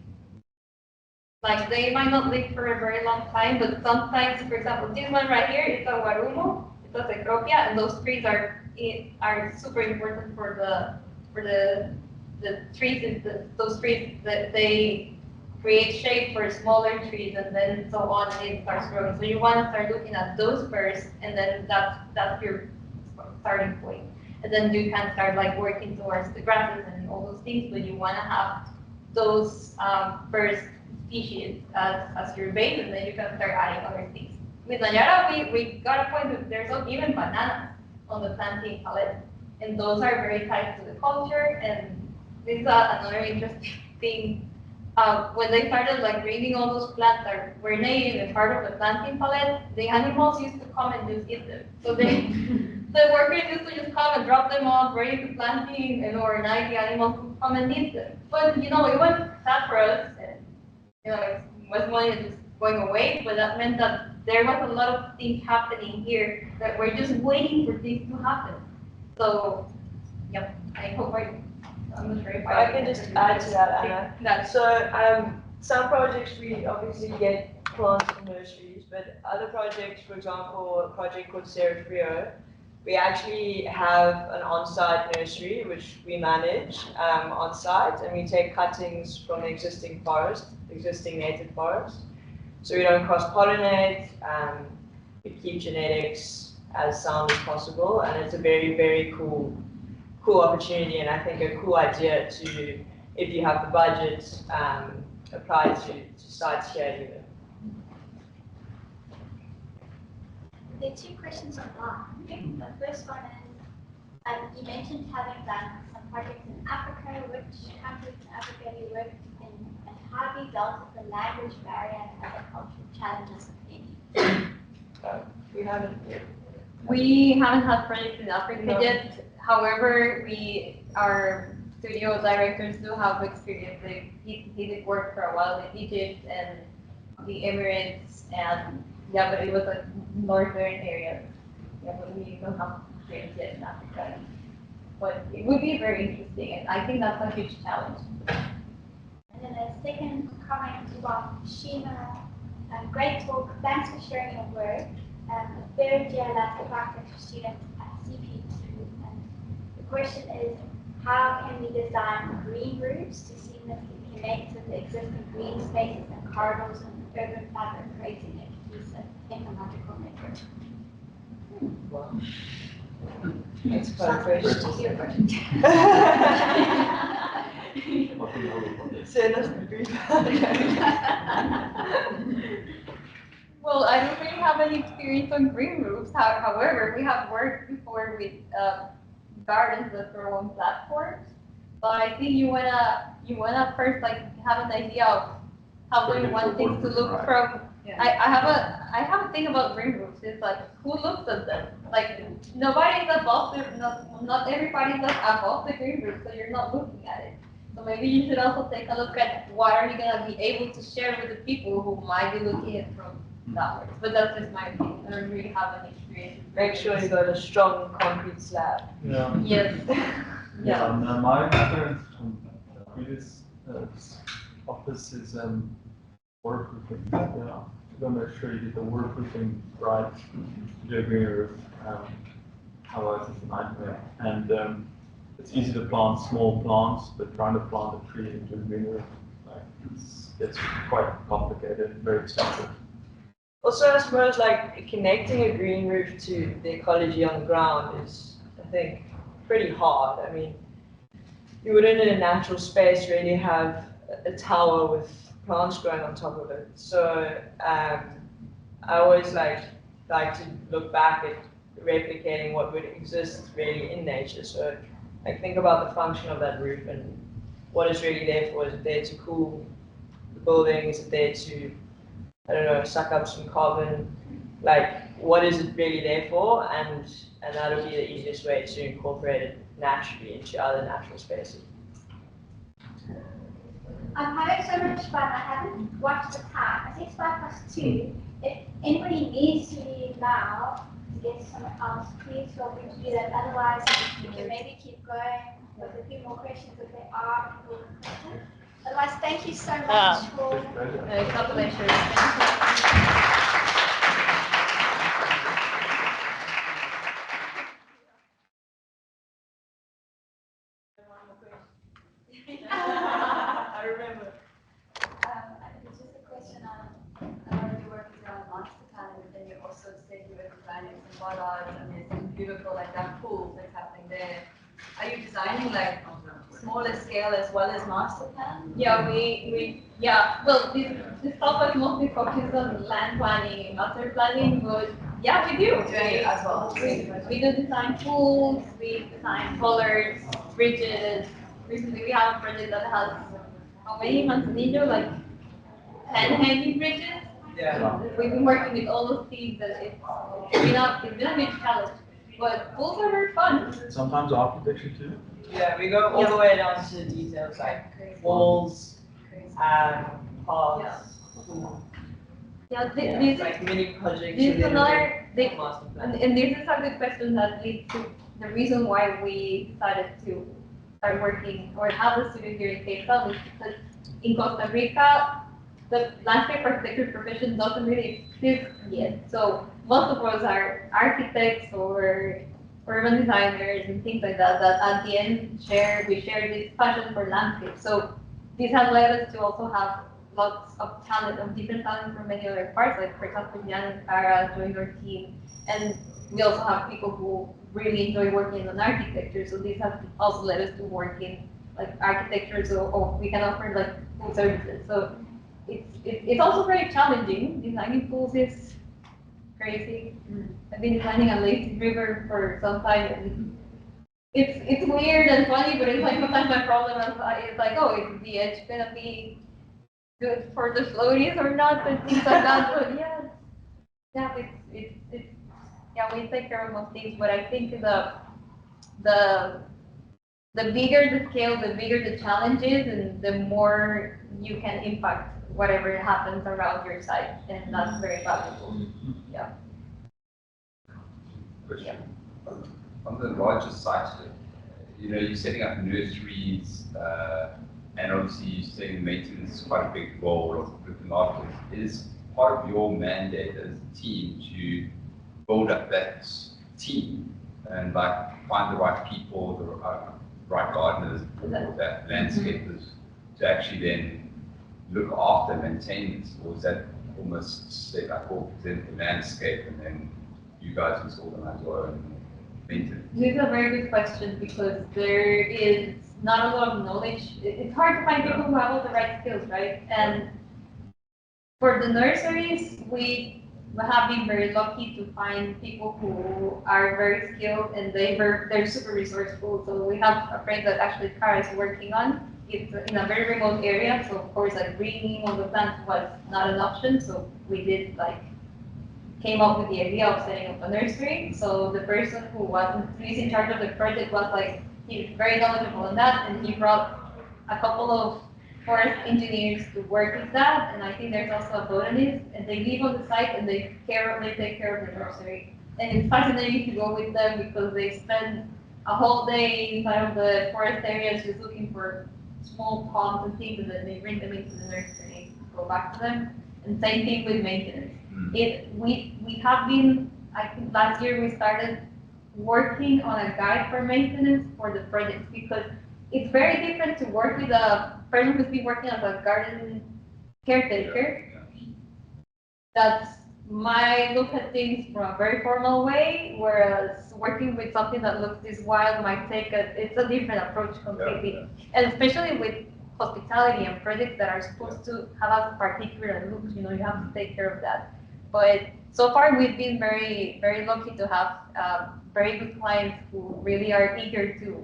like they might not live for a very long time, but sometimes, for example, this one right here is a guarumo, it's a cecropia, and those trees are super important for the trees. Those trees that they create shade for smaller trees, and then so on, and it starts growing. So you want to start looking at those first, and then that's your starting point. And then you can start like working towards the grasses and all those things, but you want to have those first species as your base, and then you can start adding other things. With Nayara, we got a point that there's even bananas on the planting palette, and those are very tied to the culture. And this is another interesting thing. When they started like bringing all those plants that were native and part of the planting palette, the animals used to come and just eat them. So the workers used to just come and drop them off, ready to planting, and overnight the animals would come and eat them. But it was sad for us, and it was money just going away, but that meant that there was a lot of things happening here that we're just waiting for things to happen. So, yep, I'm not sure if I can just add to that, Anna. That's So some projects we obviously get plants from nurseries, but other projects, for example, a project called Cerro Frio, we actually have an on-site nursery which we manage on-site, and we take cuttings from the existing forest, existing native forest. so we don't cross-pollinate, we keep genetics as sound as possible, and it's a very, very cool opportunity, and I think a cool idea to, if you have the budget, apply to sites here even. There are two questions online. The first one is, you mentioned having done some projects in Africa. Which countries in Africa have you worked in, and how have you dealt with the language barrier and other cultural challenges, if any? We haven't had projects in Africa No. yet. However, our studio directors do have experience. He did work for a while in Egypt and the Emirates, and yeah, but it was a northern area. Yeah, but we don't have experience yet in Africa. But it would be very interesting, and I think that's a huge challenge. And then a second comment about Shima. Great talk. Thanks for sharing your work. A third year landscape architecture student at CP2. And the question is, how can we design green roofs to seamlessly connect with the existing green spaces and corridors in the urban fabric, creating a cohesive ecological network? Wow. That's quite a question. Easier question. Send us the brief. Well, I don't really have any experience on green roofs. However, we have worked before with gardens that grow on platforms. But I think you wanna first like have an idea of how do you want things to look from. Yeah. I have a thing about green roofs. It's like, who looks at them? Like nobody's above not everybody's like above the green roof, so you're not looking at it. So maybe you should also take a look at what are you gonna be able to share with the people who might be looking at it from that way. But that's just my opinion. I don't really have any experience. Make sure you got a strong concrete slab. Yeah. Yes. Yeah. And, my experience from the previous office is waterproofing. Yeah. You gotta make sure you get the waterproofing right to do a green roof. Otherwise, it's a nightmare. And it's easy to plant small plants, but trying to plant a tree into a green roof, it's quite complicated, very expensive. Also, I suppose like connecting a green roof to the ecology on the ground is, I think, pretty hard. I mean, you wouldn't in a natural space really have a tower with plants growing on top of it. So I always like to look back at replicating what would exist really in nature. So like think about the function of that roof and what it's really there for. Is it there to cool the building? Is it there to, I don't know, suck up some carbon? Like, what is it really there for? And that'll be the easiest way to incorporate it naturally into other natural spaces. I'm having so much fun. I haven't watched the time. I think it's 2:05. If anybody needs to leave now to get to somewhere else, please feel free to do that. Otherwise, we can maybe keep going with a few more questions if there are people with questions. Otherwise, thank you so much for. It's a pleasure. Thank you. I remember. It's just a question on, a lot of your work is around master planning, but then you also said you were designing some bollards and there's some beautiful like that pool that's happening there. Are you designing like smaller scale as well as master plan? Yeah, well, this talk was mostly focused on land planning and master planning, but yeah, we do. Doing it as well. We do design pools, we design colors, bridges. Recently, we have a project that has how many Manzanillo, like 10 hanging bridges. Yeah. We've been working with all those things, and it's been a big challenge. But pools are very fun. Sometimes architecture too. Yeah, we go all the way down to the details like walls, paths. Yeah, Yeah, this like mini projects. this is within another the big, master plan. and this is a good question that leads to the reason why we decided to start working or have the studio here in Cape Town is because in Costa Rica, the landscape architecture profession doesn't really exist yet. So most of us are architects or urban designers and things like that, that at the end we share this passion for landscape. So this has led us to also have lots of talent, of different talent from many other parts. Like for example, Yann and Cara joined our team, and we also have people who really enjoy working in architecture. So this has also led us to work in like architecture. So we can offer like full services. So it's also very challenging. Designing pools is crazy. I've been designing a lazy river for some time. And it's weird and funny, but it's like sometimes my problem is like, oh, is the edge gonna be good for the floaties or not, and things like that. But yeah, yeah, we take care of most things. But I think the bigger the scale, the bigger the challenge is, and the more you can impact whatever happens around your site, and that's very valuable. Yeah. Question. On the larger sites, you're setting up nurseries, and obviously you're saying maintenance is quite a big role of looking after. Is part of your mandate as a team to build up that team and like find the right people, the right gardeners, or that landscapers to actually then look after maintenance, or is that almost say like present the landscape and then you guys just organize your own maintenance? This is a very good question because there is not a lot of knowledge. It's hard to find people who have all the right skills, right? And for the nurseries, we have been very lucky to find people who are very skilled and they're super resourceful. So we have a friend that actually Cara is working on. It's in a very remote area, so of course like bringing all the plants was not an option. So we did came up with the idea of setting up a nursery. So the person who's in charge of the project was he's very knowledgeable in that, and he brought a couple of forest engineers to work with that. And I think there's also a botanist, and they live on the site and they take care of the nursery. And it's fascinating to go with them because they spend a whole day inside of the forest areas just looking for small ponds and things, and then they bring them into the nursery to go back to them. And same thing with maintenance. We have been, I think last year we started working on a guide for maintenance for the projects because it's very different to work with a person who's been working as a garden caretaker. That's might look at things from a very formal way, whereas working with something that looks this wild might it's a different approach completely. And especially with hospitality and projects that are supposed to have a particular look, you have to take care of that. But so far we've been very, very lucky to have very good clients who really are eager to,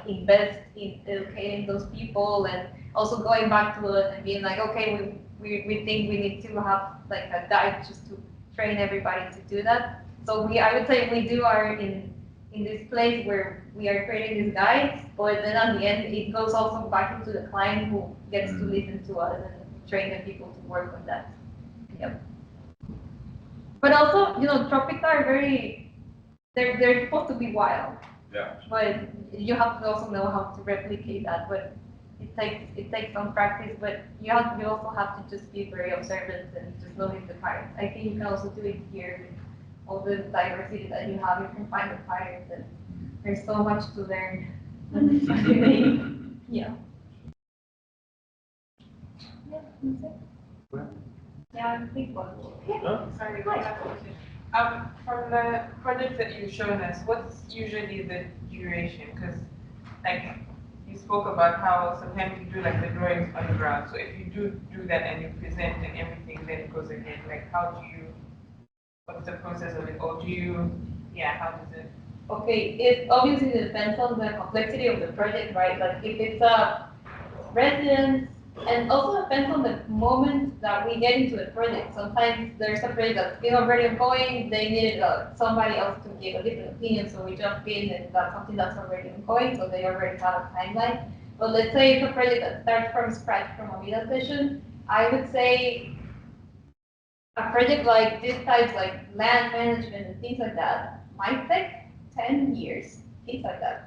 invest in educating those people and also going back to it and being like, okay, we think we need to have a guide just to train everybody to do that. So I would say we are in this place where we are creating these guides, but then at the end it goes also back into the client who gets to listen to us and train the people to work on that. Yep. But also, tropics are they're supposed to be wild. Yeah. But you have to also know how to replicate that. But it takes some practice. But you also have to just be very observant and just notice the patterns. I think you can also do it here with all the diversity that you have. You can find the patterns, and there's so much to learn. Yeah. Yeah, I think Sorry, from the projects that you've shown us, what's usually the duration? Because, you spoke about how sometimes you do the drawings on the ground. So if you do that and you present and everything, then it goes ahead. What's the process of it? Or how does it? Okay, it obviously depends on the complexity of the project, right? If it's a residence, and also depends on the moment that we get into the project. Sometimes there's a project that's been already ongoing, they needed somebody else to give a different opinion, so we jump in, and that's something that's already ongoing, so they already have a timeline. But let's say it's a project that starts from scratch from a VIDA session, I would say a project like this type, like land management and things like that, might take 10 years, things like that.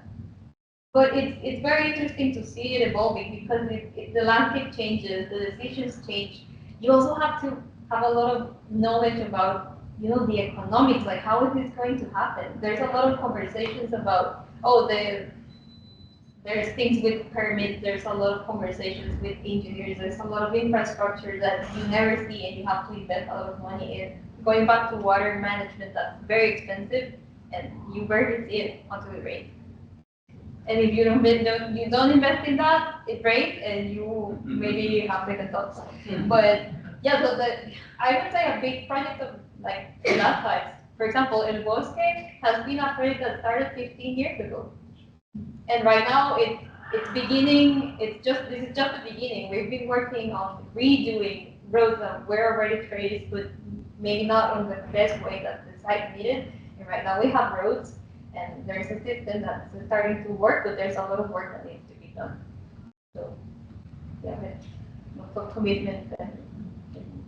But it's very interesting to see it evolving because the landscape changes, the decisions change. You also have to have a lot of knowledge about, the economics, how is this going to happen? There's a lot of conversations about, the there's things with permits, there's a lot of conversations with engineers, there's a lot of infrastructure that you never see and you have to invest a lot of money in. Going back to water management, that's very expensive and you barely see it until it rains. And if you don't invest in that, it rains and you maybe have second thoughts. But yeah, so I would say a big project of like that size. For example, El Bosque has been a project that started 15 years ago. And right now it's beginning, this is just the beginning. We've been working on redoing roads that were already traced, but maybe not on the best way that the site needed. And right now we have roads and there's a system that's starting to work, but there's a lot of work that needs to be done. So yeah, lots of commitment and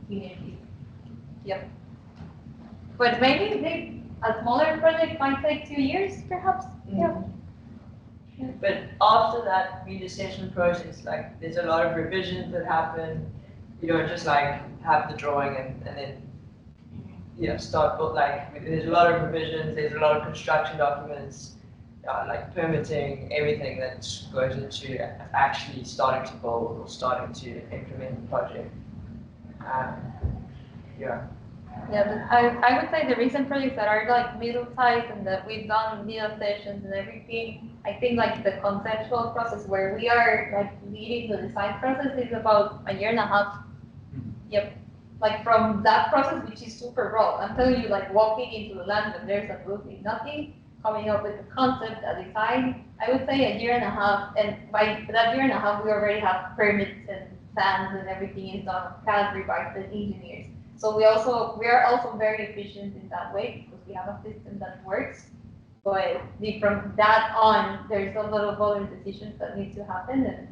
unity. Yep. But maybe a smaller project might take 2 years, perhaps. Yeah. But after that VIDA session process, like there's a lot of revisions that happen. You don't just like have the drawing and then start, but like there's a lot of revisions, there's a lot of construction documents, like permitting, everything that goes into actually starting to build or starting to implement the project. Yeah. Yeah, but I would say the recent projects that are like middle size and that we've done VIDA sessions and everything, I think like the conceptual process where we are like leading the design process is about 1.5 years. Yep. Like from that process, which is super raw. I'm telling you, like walking into the land when there's absolutely nothing, coming up with a concept, a design, I would say 1.5 years. And by that 1.5 years, we already have permits and plans and everything is done, cadre by the engineers. So we are also very efficient in that way because we have a system that works. But from that on, there's a lot of other decisions that need to happen.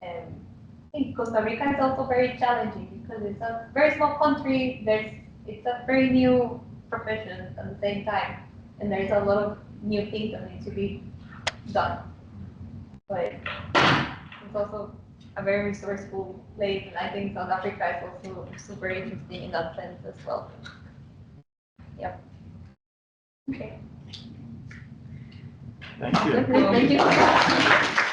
And I think Costa Rica is also very challenging because it's a very small country. It's a very new profession at the same time, and there's a lot of new things that need to be done. But it's also a very resourceful place, and I think South Africa is also super interesting in that sense as well. Yep. Okay. Thank you. Thank you.